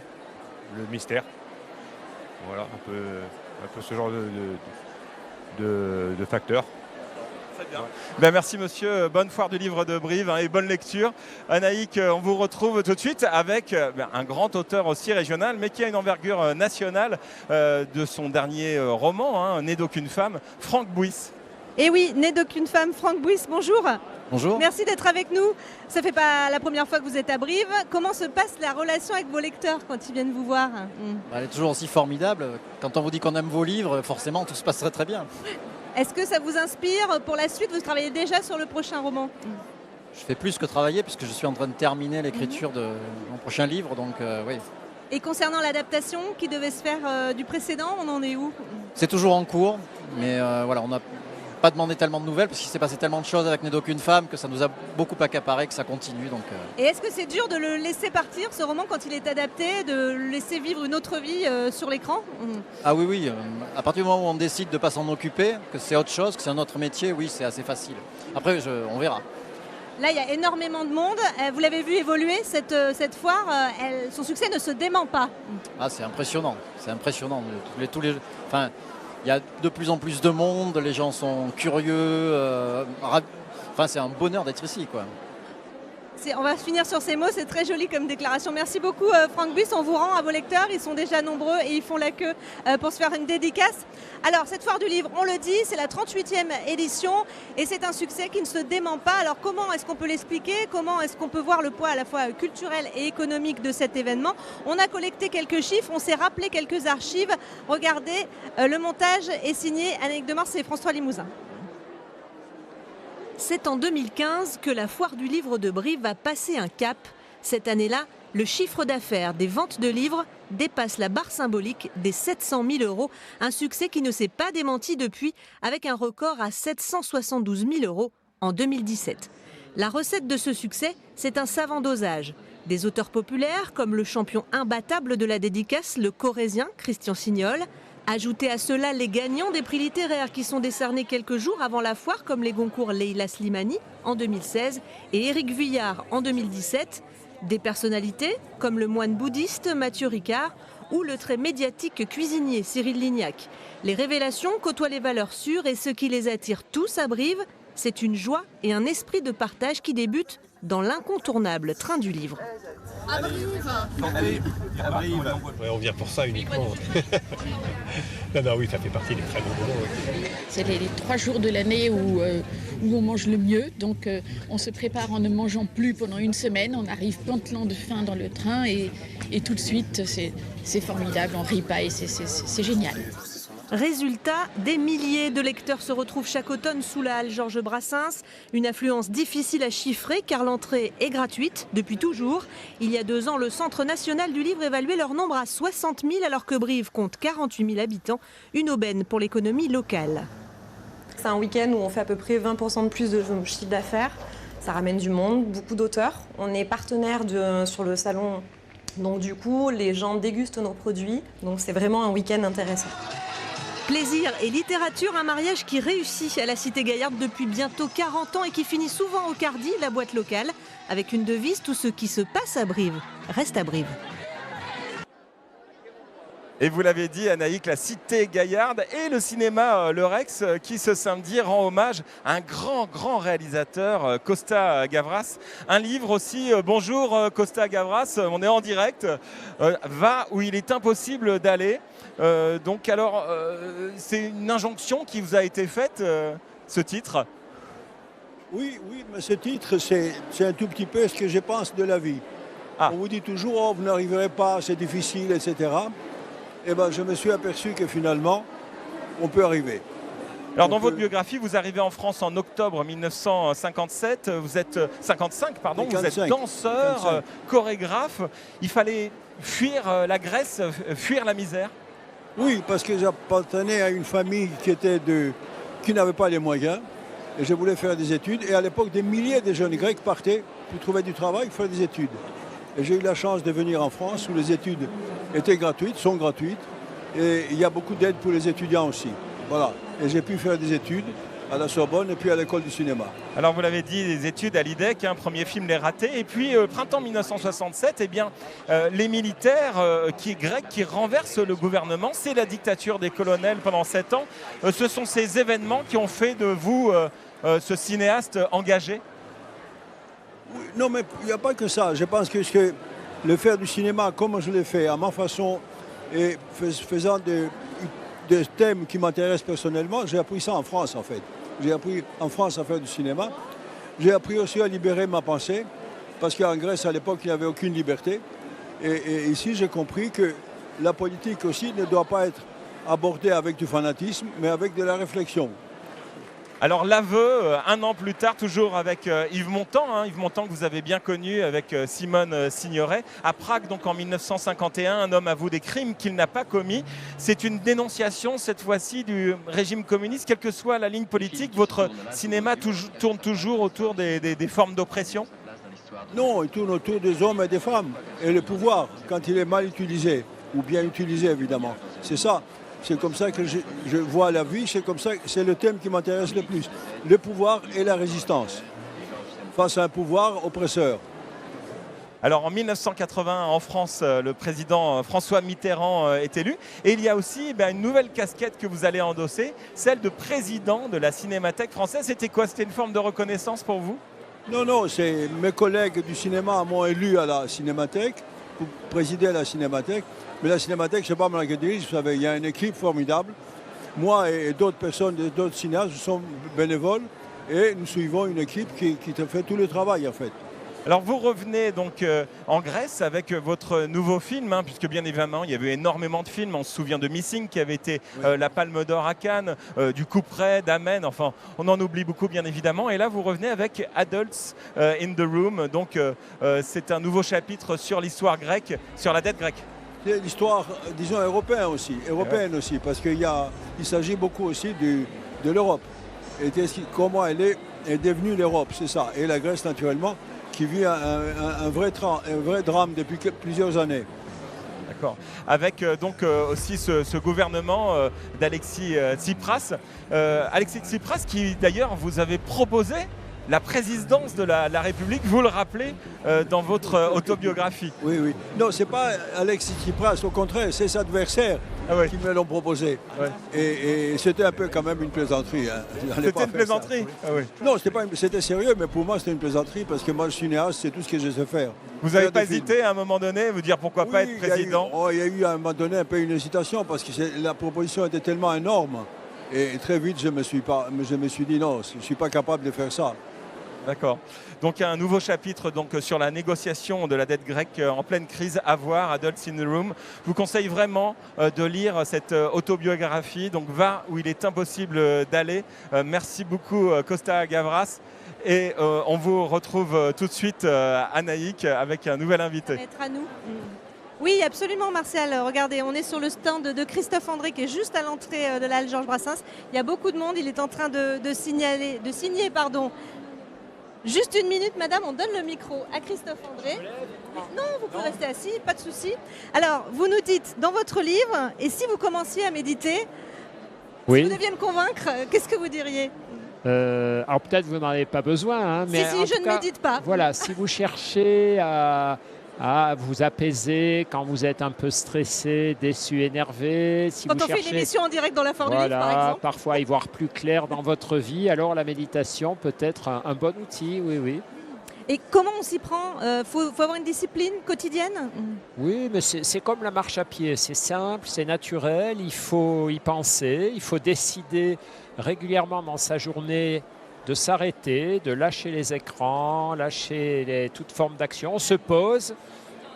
le mystère. Voilà, un peu ce genre de facteurs. Très bien. Ben merci monsieur, bonne foire du livre de Brive et bonne lecture. Anaïk, on vous retrouve tout de suite avec un grand auteur aussi régional, mais qui a une envergure nationale de son dernier roman, Né d'aucune femme, Franck Bouys. Et oui, Né d'aucune femme, Franck Bouys, bonjour. Bonjour. Merci d'être avec nous. Ça fait pas la première fois que vous êtes à Brive. Comment se passe la relation avec vos lecteurs quand ils viennent vous voir? Elle est toujours aussi formidable. Quand on vous dit qu'on aime vos livres, forcément tout se passerait très bien. Est-ce que ça vous inspire pour la suite? Vous travaillez déjà sur le prochain roman? Je fais plus que travailler puisque je suis en train de terminer l'écriture de mon prochain livre, donc oui. Et concernant l'adaptation qui devait se faire du précédent, on en est où? C'est toujours en cours, mais voilà, on n'a pas demandé tellement de nouvelles parce qu'il s'est passé tellement de choses avec Né d'aucune femme que ça nous a beaucoup accaparé, que ça continue. Donc, Et est-ce que c'est dur de le laisser partir, ce roman, quand il est adapté, de le laisser vivre une autre vie sur l'écran? Ah oui, à partir du moment où on décide de ne pas s'en occuper, que c'est autre chose, que c'est un autre métier, oui, c'est assez facile. Après, on verra. Là, il y a énormément de monde. Vous l'avez vu évoluer, cette foire. Son succès ne se dément pas. C'est impressionnant. C'est impressionnant. Enfin, il y a de plus en plus de monde, les gens sont curieux. Enfin, c'est un bonheur d'être ici, quoi. On va finir sur ces mots, c'est très joli comme déclaration. Merci beaucoup Franck Bouys, on vous rend à vos lecteurs, ils sont déjà nombreux et ils font la queue pour se faire une dédicace. Alors cette foire du livre, on le dit, c'est la 38e édition et c'est un succès qui ne se dément pas. Alors comment est-ce qu'on peut l'expliquer? Comment est-ce qu'on peut voir le poids à la fois culturel et économique de cet événement? On a collecté quelques chiffres, on s'est rappelé quelques archives. Regardez, le montage est signé Anaïk Demors et France 3 Limousin. C'est en 2015 que la foire du livre de Brive va passer un cap. Cette année-là, le chiffre d'affaires des ventes de livres dépasse la barre symbolique des 700 000 €, un succès qui ne s'est pas démenti depuis, avec un record à 772 000 € en 2017. La recette de ce succès, c'est un savant dosage. Des auteurs populaires comme le champion imbattable de la dédicace, le Corrézien Christian Signol. Ajoutez à cela les gagnants des prix littéraires qui sont décernés quelques jours avant la foire, comme les Goncourt Leila Slimani en 2016 et Éric Vuillard en 2017. Des personnalités comme le moine bouddhiste Mathieu Ricard ou le très médiatique cuisinier Cyril Lignac. Les révélations côtoient les valeurs sûres et ce qui les attire tous à Brive, c'est une joie et un esprit de partage qui débutent dans l'incontournable train du livre. À Brive. À Brive. Ouais, on vient pour ça uniquement. Non, oui, ça fait partie des très bons moments. Oui. C'est les 3 jours de l'année où on mange le mieux. Donc on se prépare en ne mangeant plus pendant une semaine. On arrive pantelant de faim dans le train et tout de suite, c'est formidable. On ripaille, c'est génial. Résultat, des milliers de lecteurs se retrouvent chaque automne sous la halle Georges Brassens. Une affluence difficile à chiffrer car l'entrée est gratuite depuis toujours. Il y a 2 ans, le Centre national du livre évaluait leur nombre à 60 000 alors que Brive compte 48 000 habitants. Une aubaine pour l'économie locale. C'est un week-end où on fait à peu près 20% de plus de chiffre d'affaires. Ça ramène du monde, beaucoup d'auteurs. On est partenaire sur le salon, donc du coup, les gens dégustent nos produits. Donc c'est vraiment un week-end intéressant. Plaisir et littérature, un mariage qui réussit à la Cité Gaillarde depuis bientôt 40 ans et qui finit souvent au Cardi, la boîte locale, avec une devise: tout ce qui se passe à Brive reste à Brive. Et vous l'avez dit, Anaïk, la Cité Gaillarde et le cinéma Le Rex qui ce samedi rend hommage à un grand réalisateur, Costa Gavras. Un livre aussi, bonjour Costa Gavras, on est en direct, va où il est impossible d'aller. Donc alors, c'est une injonction qui vous a été faite, ce titre? Oui, mais ce titre, c'est un tout petit peu ce que je pense de la vie. On vous dit toujours, oh, vous n'arriverez pas, c'est difficile, etc. Eh ben, je me suis aperçu que finalement, on peut arriver. Alors dans votre biographie, vous arrivez en France en octobre 1957, vous êtes 55, pardon, 55, vous êtes danseur, chorégraphe. Il fallait fuir la Grèce, fuir la misère. Oui, parce que j'appartenais à une famille qui n'avait pas les moyens. Et je voulais faire des études. Et à l'époque, des milliers de jeunes Grecs partaient pour trouver du travail, pour faire des études. Et j'ai eu la chance de venir en France où les études étaient gratuites, sont gratuites. Et il y a beaucoup d'aide pour les étudiants aussi. Voilà. Et j'ai pu faire des études à la Sorbonne et puis à l'école du cinéma. Alors vous l'avez dit, des études à l'IDEC, un premier film Les Ratés. Et puis printemps 1967, eh bien, les militaires grecs qui renversent le gouvernement, c'est la dictature des colonels pendant 7 ans. Ce sont ces événements qui ont fait de vous ce cinéaste engagé? Oui, non, mais il n'y a pas que ça. Je pense que le faire du cinéma comme je l'ai fait, à ma façon, et faisant des thèmes qui m'intéressent personnellement, j'ai appris ça en France en fait. J'ai appris en France à faire du cinéma. J'ai appris aussi à libérer ma pensée, parce qu'en Grèce à l'époque il n'y avait aucune liberté. Et ici j'ai compris que la politique aussi ne doit pas être abordée avec du fanatisme, mais avec de la réflexion. Alors l'aveu, un an plus tard, toujours avec Yves Montand, Yves Montand que vous avez bien connu avec Simone Signoret, à Prague donc en 1951, un homme avoue des crimes qu'il n'a pas commis. C'est une dénonciation cette fois-ci du régime communiste, quelle que soit la ligne politique. Votre cinéma tourne toujours autour des formes d'oppression? Non, il tourne autour des hommes et des femmes. Et le pouvoir, quand il est mal utilisé, ou bien utilisé évidemment, c'est ça. C'est comme ça que je vois la vie, c'est le thème qui m'intéresse le plus. Le pouvoir et la résistance face à un pouvoir oppresseur. Alors en 1980, en France, le président François Mitterrand est élu. Et il y a aussi une nouvelle casquette que vous allez endosser, celle de président de la Cinémathèque française. C'était quoi? C'était une forme de reconnaissance pour vous? Non, c'est mes collègues du cinéma m'ont élu à la Cinémathèque, pour présider la Cinémathèque. Mais la Cinémathèque, ce n'est pas moi qui dirige, vous savez, il y a une équipe formidable. Moi et d'autres personnes, d'autres cinéastes, nous sommes bénévoles et nous suivons une équipe qui fait tout le travail en fait. Alors vous revenez donc en Grèce avec votre nouveau film, puisque bien évidemment il y avait énormément de films. On se souvient de Missing qui avait été la Palme d'Or à Cannes, du Coup près, d'Amen, enfin on en oublie beaucoup bien évidemment. Et là vous revenez avec Adults in the Room, donc c'est un nouveau chapitre sur l'histoire grecque, sur la dette grecque. C'est l'histoire, disons, européenne aussi, parce qu'il s'agit beaucoup aussi de l'Europe. Et comment elle est devenue l'Europe, c'est ça. Et la Grèce, naturellement, qui vit un vrai drame depuis plusieurs années. D'accord. Avec donc aussi ce gouvernement d'Alexis Tsipras. Alexis Tsipras qui d'ailleurs vous avez proposé la présidence de la République, vous le rappelez dans votre autobiographie. Oui. Non, ce n'est pas Alexis Tsipras, au contraire, c'est ses adversaires qui me l'ont proposé. Ouais. Et c'était un peu quand même une plaisanterie. C'était une plaisanterie? Non, c'était sérieux, mais pour moi c'était une plaisanterie parce que moi, je suis cinéaste, c'est tout ce que je sais faire. Vous n'avez pas hésité à un moment donné, vous dire pourquoi pas être président? Il y a eu à un moment donné un peu une hésitation parce que la proposition était tellement énorme. Et très vite, je me suis dit non, je ne suis pas capable de faire ça. D'accord. Donc un nouveau chapitre donc, sur la négociation de la dette grecque en pleine crise à voir, Adults in the Room. Je vous conseille vraiment de lire cette autobiographie, donc Va où il est impossible d'aller. Merci beaucoup Costa Gavras. Et on vous retrouve tout de suite Anaïk avec un nouvel invité. Être à nous. Oui, absolument Martial. Regardez, on est sur le stand de Christophe André qui est juste à l'entrée de la halle Georges Brassens. Il y a beaucoup de monde, il est en train de signer. Juste une minute, madame, on donne le micro à Christophe André. Non, vous pouvez rester assis, pas de souci. Alors, vous nous dites dans votre livre, et si vous commenciez à méditer, Oui. Si vous deviez me convaincre, qu'est-ce que vous diriez? Alors peut-être vous n'en avez pas besoin, hein, mais Si, en je tout ne cas, médite pas. Voilà, si vous cherchez à vous apaiser quand vous êtes un peu stressé, déçu, énervé, si Quand vous on fait une cherchez émission en direct dans la Fort du Livre, par voilà, exemple. parfois y voir plus clair dans votre vie, alors la méditation peut être un bon outil, oui, oui. Et comment on s'y prend? Faut avoir une discipline quotidienne? Oui, mais c'est comme la marche à pied, c'est simple, c'est naturel, il faut y penser, il faut décider régulièrement dans sa journée de s'arrêter, de lâcher les écrans, lâcher toute forme d'action. On se pose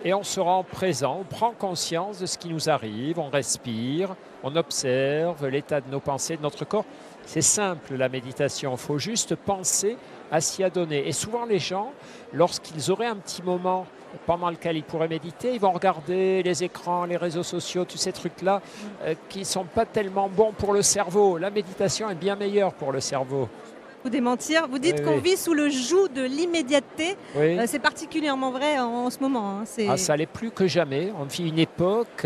et on se rend présent, on prend conscience de ce qui nous arrive, on respire, on observe l'état de nos pensées, de notre corps. C'est simple la méditation, il faut juste penser à s'y adonner. Et souvent les gens, lorsqu'ils auraient un petit moment pendant lequel ils pourraient méditer, ils vont regarder les écrans, les réseaux sociaux, tous ces trucs-là qui ne sont pas tellement bons pour le cerveau. La méditation est bien meilleure pour le cerveau. Vous démentir, vous dites Oui, qu'on oui. vit sous le joug de l'immédiateté. Oui. C'est particulièrement vrai en ce moment. Hein. Ah, ça l'est plus que jamais. On vit une époque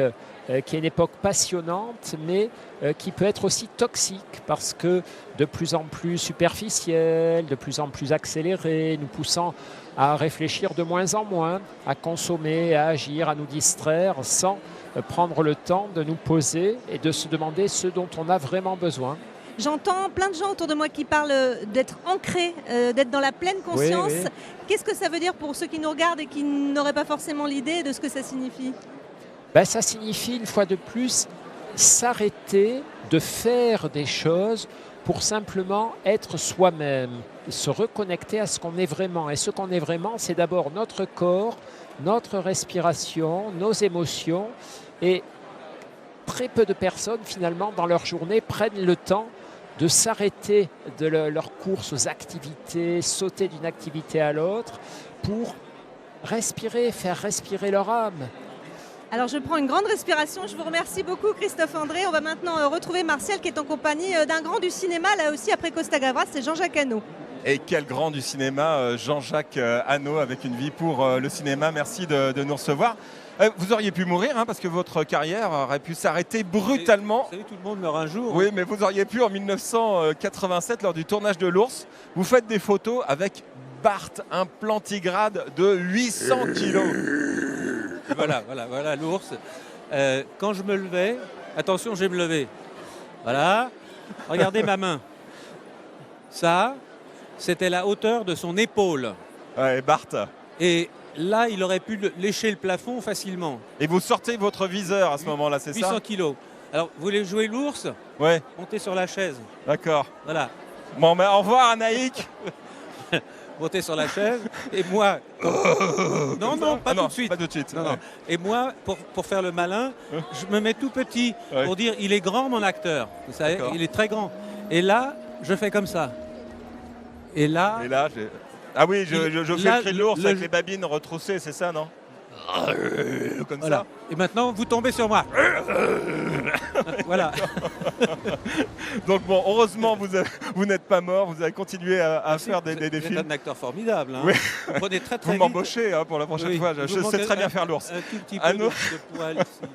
qui est une époque passionnante, mais qui peut être aussi toxique parce que de plus en plus superficielle, de plus en plus accélérée, nous poussant à réfléchir de moins en moins, à consommer, à agir, à nous distraire sans prendre le temps de nous poser et de se demander ce dont on a vraiment besoin. J'entends plein de gens autour de moi qui parlent d'être ancrés, d'être dans la pleine conscience. Oui, oui. Qu'est-ce que ça veut dire pour ceux qui nous regardent et qui n'auraient pas forcément l'idée de ce que ça signifie? Ben, ça signifie une fois de plus s'arrêter de faire des choses pour simplement être soi-même, se reconnecter à ce qu'on est vraiment. Et ce qu'on est vraiment, c'est d'abord notre corps, notre respiration, nos émotions. Et très peu de personnes, finalement, dans leur journée, prennent le temps de s'arrêter de leur course aux activités, sauter d'une activité à l'autre pour respirer, faire respirer leur âme. Alors je prends une grande respiration. Je vous remercie beaucoup Christophe André. On va maintenant retrouver Martial qui est en compagnie d'un grand du cinéma, là aussi après Costa Gavras, c'est Jean-Jacques Hano. Et quel grand du cinéma, Jean-Jacques Hano, avec une vie pour le cinéma. Merci de nous recevoir. Vous auriez pu mourir parce que votre carrière aurait pu s'arrêter brutalement. Vous savez, tout le monde meurt un jour. Oui, mais vous auriez pu en 1987 lors du tournage de L'Ours. Vous faites des photos avec Bart, un plantigrade de 800 kilos. Voilà l'ours. Quand je me levais, attention, je vais me lever. Voilà, regardez ma main. Ça, c'était la hauteur de son épaule. Ouais, Bart. Et là, il aurait pu lécher le plafond facilement. Et vous sortez votre viseur à ce moment-là, c'est ça? 800 kilos. Alors, vous voulez jouer l'ours? Ouais. Montez sur la chaise. D'accord. Voilà. Bon, ben, au revoir, Anaïk. Montez sur la chaise. Et moi... Non, pas tout de suite. Pas tout de suite. Non. Et moi, pour faire le malin, je me mets tout petit pour dire il est grand, mon acteur. Vous savez, il est très grand. Et là, je fais comme ça. Et là... Ah oui, je fais le cri de l'ours avec les babines retroussées, c'est ça, non? Comme voilà. ça. Et maintenant, vous tombez sur moi. Voilà. Donc bon, heureusement, vous n'êtes pas mort, vous avez continué à faire des films. Vous êtes un acteur formidable. Hein. Oui. Vous prenez très Vous vite. m'embauchez pour la prochaine fois, je sais très bien faire l'ours. Un tout petit peu de poil ici.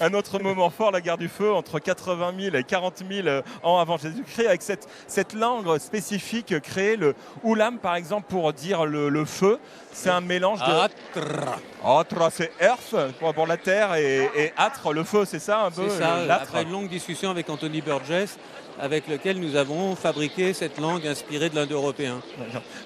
Un autre moment fort, la guerre du feu, entre 80 000 et 40 000 ans avant Jésus-Christ, avec cette langue spécifique créée, le oulam par exemple, pour dire le feu. C'est un mélange de... Atra, c'est earth pour la terre et âtre, le feu, c'est ça un peu? C'est ça, après une longue discussion avec Anthony Burgess, avec lequel nous avons fabriqué cette langue inspirée de l'indo-européen.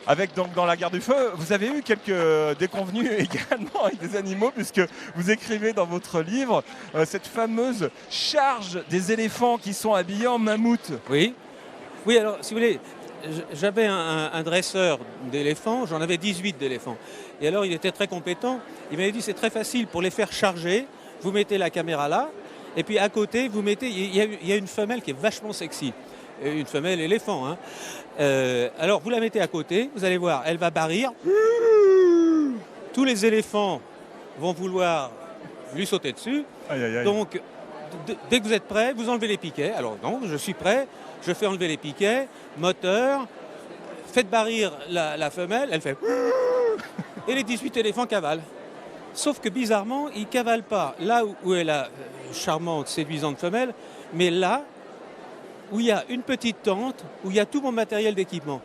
Avec donc dans la guerre du feu, vous avez eu quelques déconvenues également avec des animaux, puisque vous écrivez dans votre livre cette fameuse charge des éléphants qui sont habillés en mammouth. Oui, alors si vous voulez, j'avais un dresseur d'éléphants, j'en avais 18 d'éléphants. Et alors il était très compétent, il m'avait dit c'est très facile pour les faire charger, vous mettez la caméra là, et puis à côté, vous mettez, il y a une femelle qui est vachement sexy, une femelle éléphant. Hein. Alors vous la mettez à côté, vous allez voir, elle va barrir. Tous les éléphants vont vouloir lui sauter dessus. Aïe, aïe, aïe. Donc dès que vous êtes prêt, vous enlevez les piquets. Alors non, je suis prêt, je fais enlever les piquets, moteur, faites barrir la femelle, elle fait... Et les 18 éléphants cavalent. Sauf que bizarrement, ils ne cavalent pas là où est la charmante, séduisante femelle, mais là où il y a une petite tente, où il y a tout mon matériel d'équipement.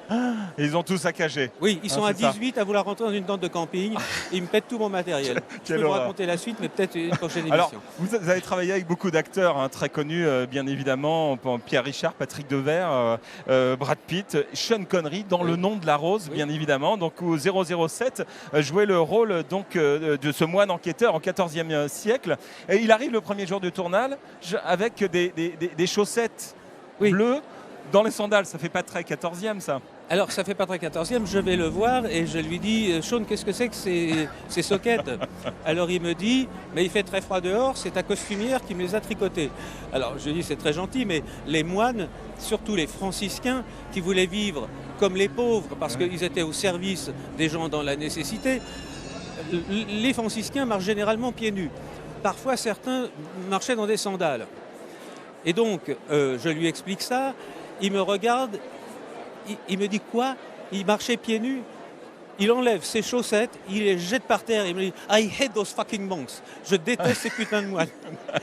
Et ils ont tout saccagé. Oui, ils sont à c'est ça. 18 à vouloir rentrer dans une tente de camping. Ils me pètent tout mon matériel. Je Quelle peux vous horreur. raconter la suite, mais peut-être une prochaine émission. Alors, vous avez travaillé avec beaucoup d'acteurs très connus, bien évidemment, Pierre Richard, Patrick Devers, Brad Pitt, Sean Connery, dans Le Nom de la Rose, bien évidemment. Donc, où 007 jouait le rôle de ce moine enquêteur au XIVe siècle. Et il arrive le premier jour du tournage avec des chaussettes bleues dans les sandales. Ça fait pas très 14e, ça. Alors, ça fait pas très 14e, je vais le voir et je lui dis « Sean, qu'est-ce que c'est que ces soquettes ?» Alors, il me dit « Mais il fait très froid dehors, c'est ta costumière qui me les a tricotées. » Alors, je lui dis « C'est très gentil, mais les moines, surtout les franciscains, qui voulaient vivre comme les pauvres, parce qu'ils étaient au service des gens dans la nécessité, les franciscains marchent généralement pieds nus. Parfois, certains marchaient dans des sandales. Et donc, je lui explique ça, il me regarde, il me dit quoi? Il marchait pieds nus, il enlève ses chaussettes, il les jette par terre, il me dit « I hate those fucking monks ». Je déteste ces putains de moines.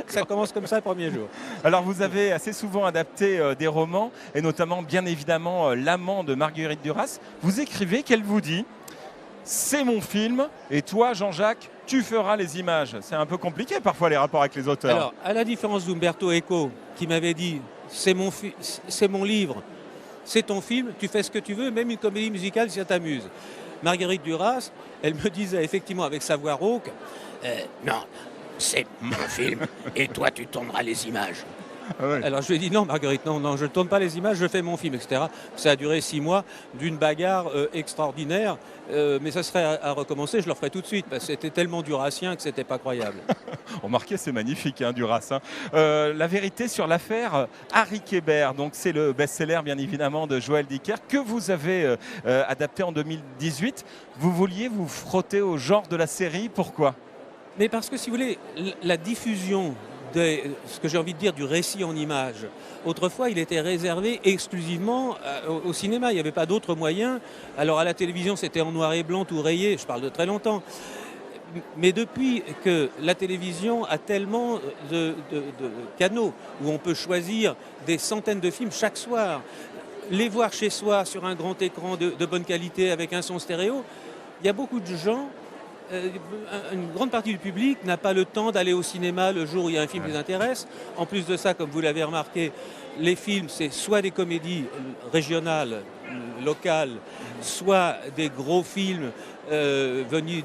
Ça commence comme ça le premier jour. Alors, vous avez assez souvent adapté des romans, et notamment, bien évidemment, L'amant de Marguerite Duras. Vous écrivez qu'elle vous dit « C'est mon film, et toi, Jean-Jacques, tu feras les images ». C'est un peu compliqué parfois les rapports avec les auteurs. Alors, à la différence d'Umberto Eco, qui m'avait dit « C'est mon livre, c'est ton film, tu fais ce que tu veux, même une comédie musicale si ça t'amuse ». Marguerite Duras, elle me disait effectivement avec sa voix rauque Non, c'est mon film et toi tu tourneras les images. Alors je lui ai dit non Marguerite, non, je ne tourne pas les images, je fais mon film, etc. Ça a duré 6 mois d'une bagarre extraordinaire, mais ça serait à recommencer, je le ferai tout de suite, parce que c'était tellement durassien que c'était pas croyable. Remarquez, c'est magnifique, Duras. La vérité sur l'affaire Harry Kéber, donc c'est le best-seller bien évidemment de Joël Dicker que vous avez adapté en 2018. Vous vouliez vous frotter au genre de la série, pourquoi? Mais parce que si vous voulez, la diffusion ce que j'ai envie de dire du récit en images. Autrefois, il était réservé exclusivement au cinéma. Il n'y avait pas d'autres moyens. Alors à la télévision, c'était en noir et blanc, tout rayé. Je parle de très longtemps. Mais depuis que la télévision a tellement de canaux où on peut choisir des centaines de films chaque soir, les voir chez soi sur un grand écran de bonne qualité avec un son stéréo, il y a beaucoup de gens. Une grande partie du public n'a pas le temps d'aller au cinéma le jour où il y a un film qui les intéresse. En plus de ça, comme vous l'avez remarqué, les films, c'est soit des comédies régionales, locales, soit des gros films venus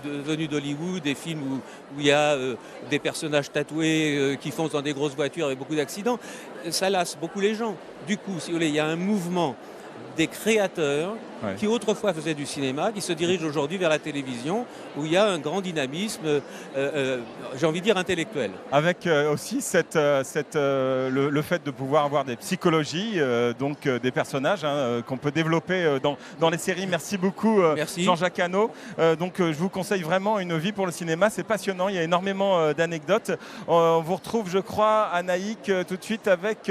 d'Hollywood, des films où il y a des personnages tatoués qui foncent dans des grosses voitures avec beaucoup d'accidents. Ça lasse beaucoup les gens. Du coup, si vous voulez, il y a un mouvement des créateurs qui autrefois faisaient du cinéma, qui se dirigent aujourd'hui vers la télévision, où il y a un grand dynamisme, j'ai envie de dire intellectuel. Avec aussi le fait de pouvoir avoir des psychologies, donc des personnages qu'on peut développer dans les séries. Merci beaucoup Jean-Jacques Hano. Donc je vous conseille vraiment Une vie pour le cinéma, c'est passionnant, il y a énormément d'anecdotes. On vous retrouve, je crois, Anaïk, tout de suite avec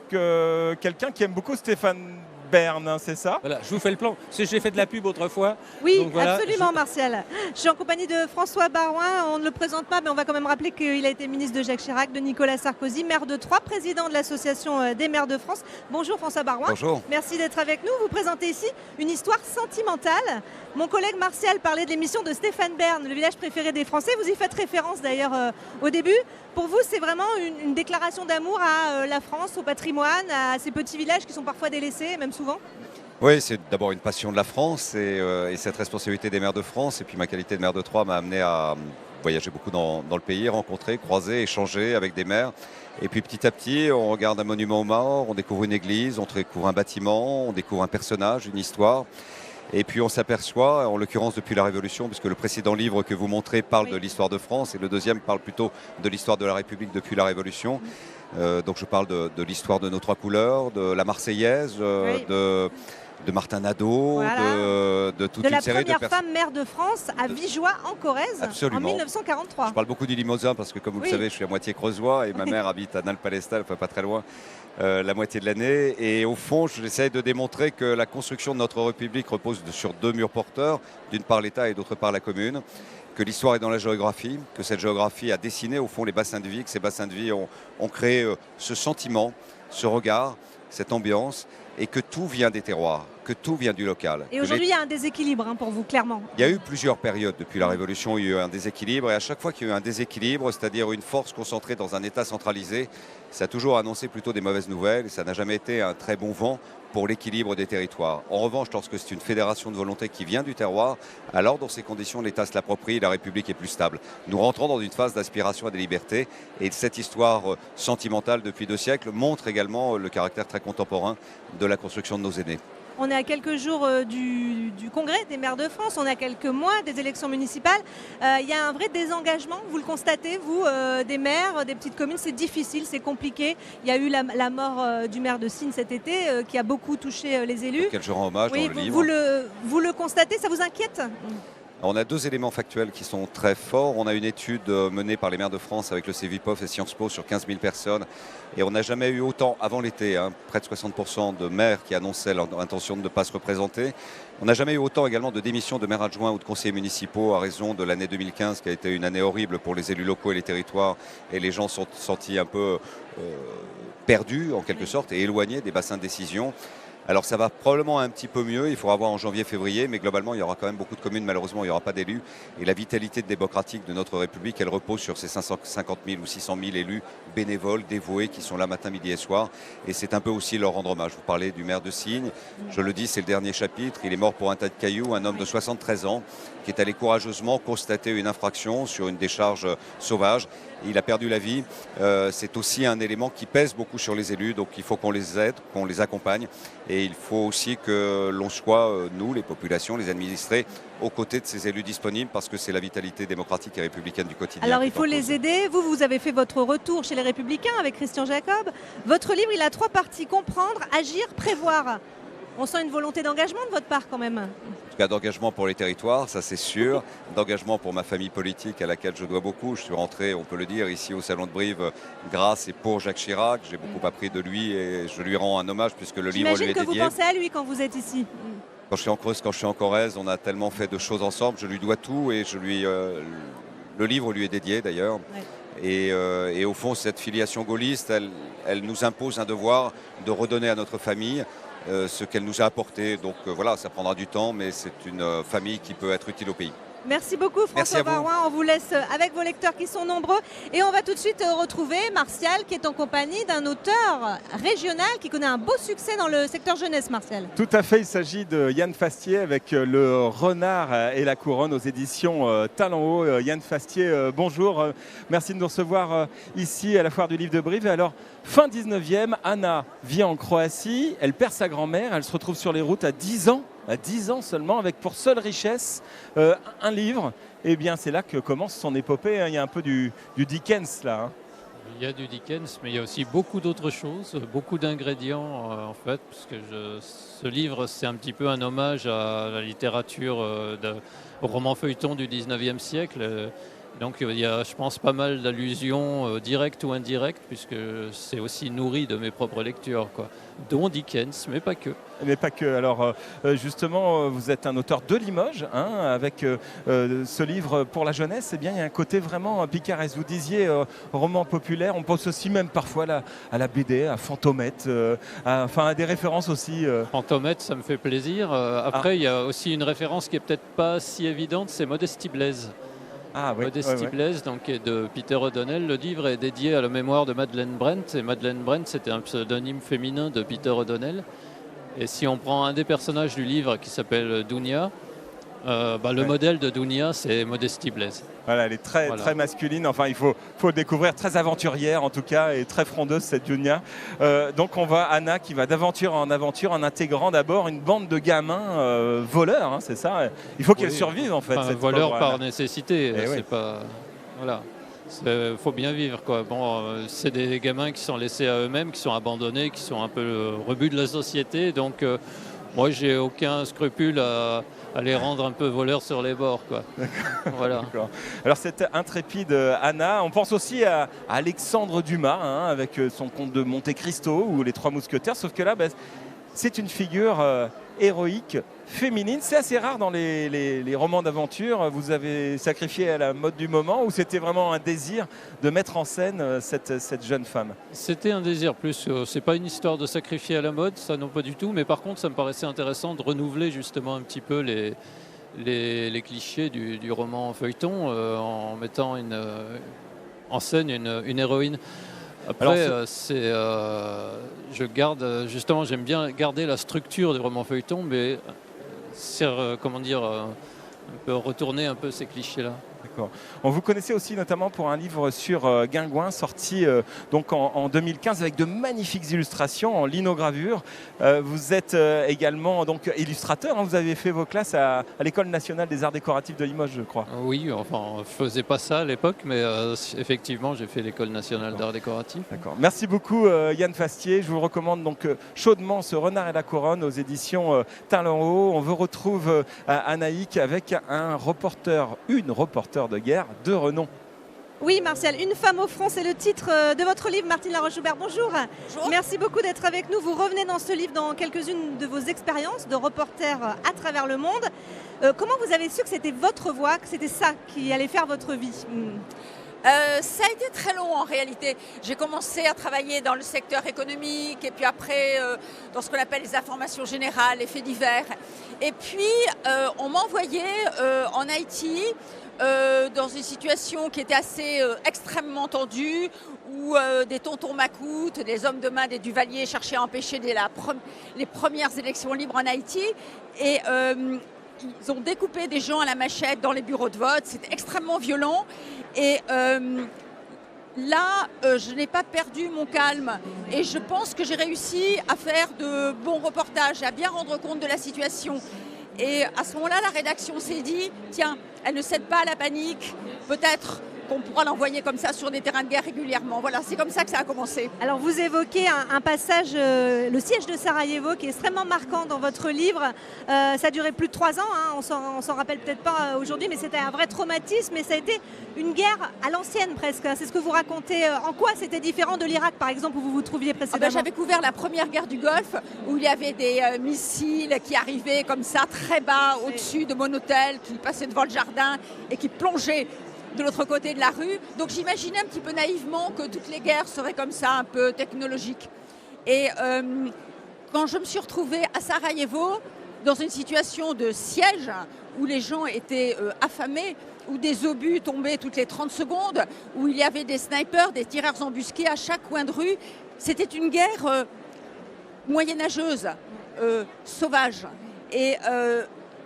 quelqu'un qui aime beaucoup Stéphane Bern, c'est ça? Voilà, je vous fais le plan. J'ai fait de la pub autrefois. Oui, donc voilà, absolument, Martial. Je suis en compagnie de François Baroin. On ne le présente pas, mais on va quand même rappeler qu'il a été ministre de Jacques Chirac, de Nicolas Sarkozy, maire de Troyes, président de l'Association des maires de France. Bonjour François Baroin. Bonjour. Merci d'être avec nous. Vous présentez ici une histoire sentimentale. Mon collègue Martial parlait de l'émission de Stéphane Bern, le village préféré des Français. Vous y faites référence d'ailleurs au début. Pour vous, c'est vraiment une déclaration d'amour à la France, au patrimoine, à ces petits villages qui sont parfois délaissés, même souvent? Oui, c'est d'abord une passion de la France et cette responsabilité des maires de France. Et puis ma qualité de maire de Troyes m'a amené à voyager beaucoup dans le pays, rencontrer, croiser, échanger avec des maires. Et puis petit à petit, on regarde un monument aux morts, on découvre une église, on découvre un bâtiment, on découvre un personnage, une histoire. Et puis on s'aperçoit, en l'occurrence depuis la Révolution, puisque le précédent livre que vous montrez parle de l'histoire de France et le deuxième parle plutôt de l'histoire de la République depuis la Révolution. Donc je parle de l'histoire de nos trois couleurs, de la Marseillaise, de Martin Nadeau, voilà. de toute une série de personnes. De la première femme maire de France à Vigeois en Corrèze. Absolument. En 1943. Je parle beaucoup du Limousin parce que comme vous le savez, je suis à moitié creusois et ma mère habite à Nalpalestal, enfin pas très loin, la moitié de l'année. Et au fond, j'essaie de démontrer que la construction de notre République repose sur deux murs porteurs, d'une part l'État et d'autre part la commune, que l'histoire est dans la géographie, que cette géographie a dessiné au fond les bassins de vie, que ces bassins de vie ont créé ce sentiment ce regard, cette ambiance, et que tout vient des terroirs, que tout vient du local. Et aujourd'hui, il y a un déséquilibre pour vous, clairement. Il y a eu plusieurs périodes depuis la Révolution, il y a eu un déséquilibre, et à chaque fois qu'il y a eu un déséquilibre, c'est-à-dire une force concentrée dans un État centralisé, ça a toujours annoncé plutôt des mauvaises nouvelles, et ça n'a jamais été un très bon vent pour l'équilibre des territoires. En revanche, lorsque c'est une fédération de volonté qui vient du terroir, alors dans ces conditions, l'État se l'approprie et la République est plus stable. Nous rentrons dans une phase d'aspiration à des libertés, et cette histoire sentimentale depuis 2 siècles montre également le caractère très contemporain de la construction de nos aînés. On est à quelques jours du congrès des maires de France, on est à quelques mois des élections municipales. Il y a un vrai désengagement, vous le constatez, vous, des maires, des petites communes, c'est difficile, c'est compliqué. Il y a eu la mort du maire de Signes cet été qui a beaucoup touché les élus. Auquel je rends hommage dans le livre. Vous le constatez, ça vous inquiète ? On a 2 éléments factuels qui sont très forts. On a une étude menée par les maires de France avec le CEVIPOF et Sciences Po sur 15 000 personnes. Et on n'a jamais eu autant, avant l'été, près de 60% de maires qui annonçaient leur intention de ne pas se représenter. On n'a jamais eu autant également de démissions de maires adjoints ou de conseillers municipaux à raison de l'année 2015 qui a été une année horrible pour les élus locaux et les territoires. Et les gens sont sentis un peu perdus en quelque sorte et éloignés des bassins de décision. Alors ça va probablement un petit peu mieux, il faudra voir en janvier-février, mais globalement il y aura quand même beaucoup de communes, malheureusement il n'y aura pas d'élus. Et la vitalité démocratique de notre République, elle repose sur ces 550 000 ou 600 000 élus bénévoles, dévoués, qui sont là matin, midi et soir. Et c'est un peu aussi leur rendre hommage. Vous parlez du maire de Signes, je le dis, c'est le dernier chapitre, il est mort pour un tas de cailloux, un homme de 73 ans qui est allé courageusement constater une infraction sur une décharge sauvage. Il a perdu la vie. C'est aussi un élément qui pèse beaucoup sur les élus, donc il faut qu'on les aide, qu'on les accompagne. Et il faut aussi que l'on soit, nous, les populations, les administrés, aux côtés de ces élus disponibles, parce que c'est la vitalité démocratique et républicaine du quotidien. Alors il faut les aider. Vous avez fait votre retour chez les Républicains avec Christian Jacob. Votre livre, il a 3 parties. Comprendre, agir, prévoir. On sent une volonté d'engagement de votre part quand même. En tout cas, d'engagement pour les territoires, ça c'est sûr. D'engagement pour ma famille politique à laquelle je dois beaucoup. Je suis rentré, on peut le dire, ici au Salon de Brive grâce et pour Jacques Chirac. J'ai beaucoup appris de lui et je lui rends un hommage puisque le livre lui est dédié. J'imagine que vous pensez à lui quand vous êtes ici. Quand je suis en Creuse, quand je suis en Corrèze, on a tellement fait de choses ensemble. Je lui dois tout et le livre lui est dédié d'ailleurs. Ouais. Et au fond, cette filiation gaulliste, elle nous impose un devoir de redonner à notre famille ce qu'elle nous a apporté. Donc voilà, ça prendra du temps, mais c'est une famille qui peut être utile au pays. Merci beaucoup François Baroin, on vous laisse avec vos lecteurs qui sont nombreux et on va tout de suite retrouver Martial qui est en compagnie d'un auteur régional qui connaît un beau succès dans le secteur jeunesse. Martial. Tout à fait, il s'agit de Yann Fastier avec Le Renard et la Couronne aux éditions Talent Haut. Yann Fastier, bonjour, merci de nous recevoir ici à la Foire du Livre de Brive. Alors, fin 19e, Anna vit en Croatie, elle perd sa grand-mère, elle se retrouve sur les routes à 10 ans. À 10 ans seulement, avec pour seule richesse un livre. Et bien c'est là que commence son épopée. Il y a un peu du Dickens là. Il y a du Dickens, mais il y a aussi beaucoup d'autres choses, beaucoup d'ingrédients en fait, parce que ce livre c'est un petit peu un hommage à la littérature, au roman feuilleton du 19e siècle. Donc il y a, je pense, pas mal d'allusions directes ou indirectes, puisque c'est aussi nourri de mes propres lectures, quoi. Dont Dickens, mais pas que. Mais pas que. Alors justement, vous êtes un auteur de Limoges, avec ce livre pour la jeunesse. Eh bien, il y a un côté vraiment picaresque. Vous disiez roman populaire. On pense aussi même parfois à la BD, à Fantomette, à des références aussi. Fantomette, ça me fait plaisir. Après, il y a aussi une référence qui est peut-être pas si évidente, c'est Modestie Blaise. Modestie Blaise, donc de Peter O'Donnell. Le livre est dédié à la mémoire de Madeleine Brent. Et Madeleine Brent, c'était un pseudonyme féminin de Peter O'Donnell. Et si on prend un des personnages du livre qui s'appelle Dounia, le modèle de Dounia, c'est Modestie Blaise. Voilà, elle est très masculine. Enfin, il faut découvrir, très aventurière en tout cas, et très frondeuse cette Dounia. Donc on voit Anna qui va d'aventure en aventure en intégrant d'abord une bande de gamins voleurs, c'est ça. Il faut qu'elle survive en fait. Cette voleurs par nécessité, c'est pas. Voilà. Il faut bien vivre, quoi. Bon, c'est des gamins qui sont laissés à eux-mêmes, qui sont abandonnés, qui sont un peu le rebut de la société. Donc moi, j'ai aucun scrupule à les rendre un peu voleurs sur les bords, quoi. Voilà. Alors cette intrépide Anna, on pense aussi à Alexandre Dumas, avec son conte de Monte Cristo ou Les Trois Mousquetaires, sauf que là, c'est une figure héroïque, féminine. C'est assez rare dans les romans d'aventure. Vous avez sacrifié à la mode du moment ou c'était vraiment un désir de mettre en scène cette jeune femme? C'était un désir plus. C'est pas une histoire de sacrifier à la mode, ça non pas du tout. Mais par contre, ça me paraissait intéressant de renouveler justement un petit peu les clichés du roman feuilleton en mettant en scène une héroïne. Après, j'aime bien garder la structure du roman feuilleton, mais un peu retourner un peu ces clichés-là. D'accord. On vous connaissait aussi notamment pour un livre sur Guingouin sorti donc en 2015 avec de magnifiques illustrations en linogravure. Vous êtes également donc illustrateur. Vous avez fait vos classes à l'École nationale des arts décoratifs de Limoges, je crois. Oui, enfin, je faisais pas ça à l'époque, mais effectivement, j'ai fait l'École nationale d'arts décoratifs. D'accord. Merci beaucoup Yann Fastier. Je vous recommande donc chaudement ce Renard et la Couronne aux éditions Talent-Haut. On vous retrouve à Anaïque avec une reporter de guerre de renom. Oui, Martial, Une femme au front, c'est le titre de votre livre. Martine Laroche-Joubert, bonjour. Bonjour. Merci beaucoup d'être avec nous. Vous revenez dans ce livre dans quelques-unes de vos expériences de reporter à travers le monde. Comment vous avez su que c'était votre voix, que c'était ça qui allait faire votre vie? Ça a été très long en réalité. J'ai commencé à travailler dans le secteur économique et puis après dans ce qu'on appelle les informations générales, les faits divers. Et puis on m'a envoyé en Haïti dans une situation qui était assez extrêmement tendue où des tontons macoutes, des hommes de main des Duvalier cherchaient à empêcher les premières élections libres en Haïti. Et ils ont découpé des gens à la machette dans les bureaux de vote. C'était extrêmement violent. Et là, je n'ai pas perdu mon calme. Et je pense que j'ai réussi à faire de bons reportages, à bien rendre compte de la situation. Et à ce moment-là, la rédaction s'est dit, tiens, elle ne cède pas à la panique. Peut-être qu'on pourra l'envoyer comme ça sur des terrains de guerre régulièrement. Voilà, c'est comme ça que ça a commencé. Alors vous évoquez un passage, le siège de Sarajevo, qui est extrêmement marquant dans votre livre. Ça a duré plus de 3 ans, hein. On s'en rappelle peut-être pas aujourd'hui, mais c'était un vrai traumatisme et ça a été une guerre à l'ancienne presque. C'est ce que vous racontez. En quoi c'était différent de l'Irak, par exemple, où vous vous trouviez précédemment? J'avais couvert la première guerre du Golfe, où il y avait des missiles qui arrivaient comme ça, très bas, au-dessus de mon hôtel, qui passaient devant le jardin et qui plongeaient de l'autre côté de la rue. Donc j'imaginais un petit peu naïvement que toutes les guerres seraient comme ça, un peu technologiques. Et quand je me suis retrouvée à Sarajevo, dans une situation de siège, où les gens étaient affamés, où des obus tombaient toutes les 30 secondes, où il y avait des snipers, des tireurs embusqués à chaque coin de rue, c'était une guerre moyenâgeuse, sauvage, et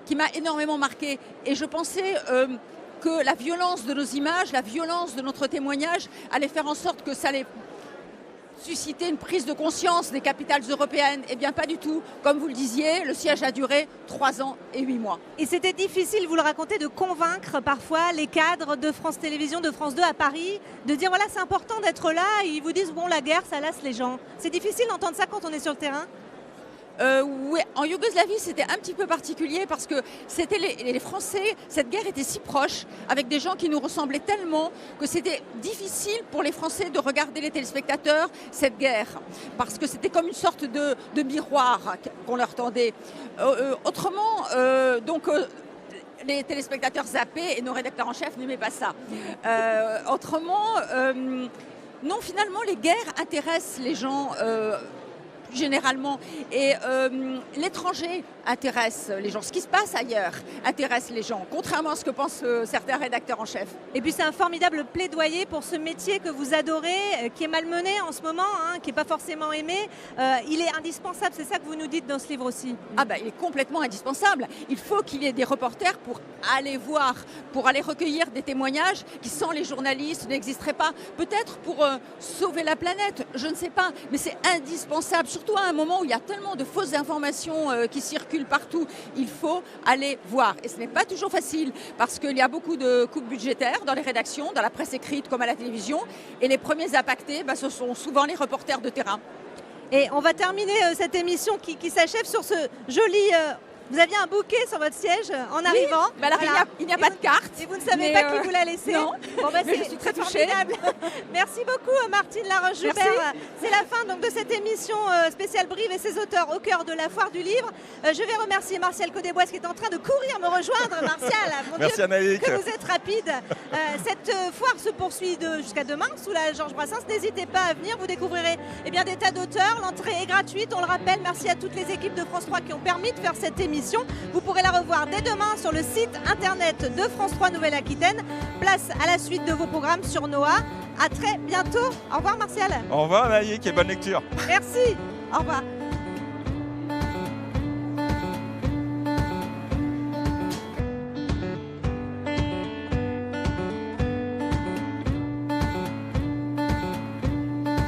qui m'a énormément marquée. Et je pensais que la violence de nos images, la violence de notre témoignage allait faire en sorte que ça allait susciter une prise de conscience des capitales européennes. Eh bien pas du tout. Comme vous le disiez, le siège a duré 3 ans et 8 mois. Et c'était difficile, vous le racontez, de convaincre parfois les cadres de France Télévisions, de France 2 à Paris, de dire voilà, c'est important d'être là. Et ils vous disent bon, la guerre, ça lasse les gens. C'est difficile d'entendre ça quand on est sur le terrain? Oui, en Yougoslavie, c'était un petit peu particulier parce que c'était les Français, cette guerre était si proche, avec des gens qui nous ressemblaient tellement que c'était difficile pour les Français de regarder les téléspectateurs cette guerre, parce que c'était comme une sorte de miroir qu'on leur tendait. Autrement, les téléspectateurs zappaient et nos rédacteurs en chef n'aimaient pas ça. Non, finalement, les guerres intéressent les gens généralement. Et l'étranger intéresse les gens. Ce qui se passe ailleurs intéresse les gens, contrairement à ce que pensent certains rédacteurs en chef. Et puis c'est un formidable plaidoyer pour ce métier que vous adorez, qui est malmené en ce moment, hein, qui n'est pas forcément aimé. Il est indispensable, c'est ça que vous nous dites dans ce livre aussi. Ah ben, il est complètement indispensable. Il faut qu'il y ait des reporters pour aller voir, pour aller recueillir des témoignages qui, sans les journalistes, n'existeraient pas. Peut-être pour sauver la planète, je ne sais pas, mais c'est indispensable. Surtout à un moment où il y a tellement de fausses informations qui circulent partout, il faut aller voir. Et ce n'est pas toujours facile parce qu'il y a beaucoup de coupes budgétaires dans les rédactions, dans la presse écrite comme à la télévision. Et les premiers impactés, ce sont souvent les reporters de terrain. Et on va terminer cette émission qui s'achève sur ce joli Vous aviez un bouquet sur votre siège en arrivant. Mais alors, il n'y a pas de carte. Et vous ne savez pas qui vous l'a laissé. Non, mais je suis très touchée. Merci beaucoup Martine Laroche-Joubert. C'est la fin donc, de cette émission spéciale Brive et ses auteurs au cœur de la foire du livre. Je vais remercier Martial Codeboise qui est en train de courir me rejoindre. Martial, mon Merci Dieu, Anaïk. que vous êtes rapide. Cette foire se poursuit jusqu'à demain sous la Georges Brassens. N'hésitez pas à venir, vous découvrirez des tas d'auteurs. L'entrée est gratuite, on le rappelle. Merci à toutes les équipes de France 3 qui ont permis de faire cette émission. Vous pourrez la revoir dès demain sur le site internet de France 3 Nouvelle-Aquitaine. Place à la suite de vos programmes sur Noah. À très bientôt. Au revoir Martial. Au revoir Anaïk et bonne lecture. Merci. Au revoir.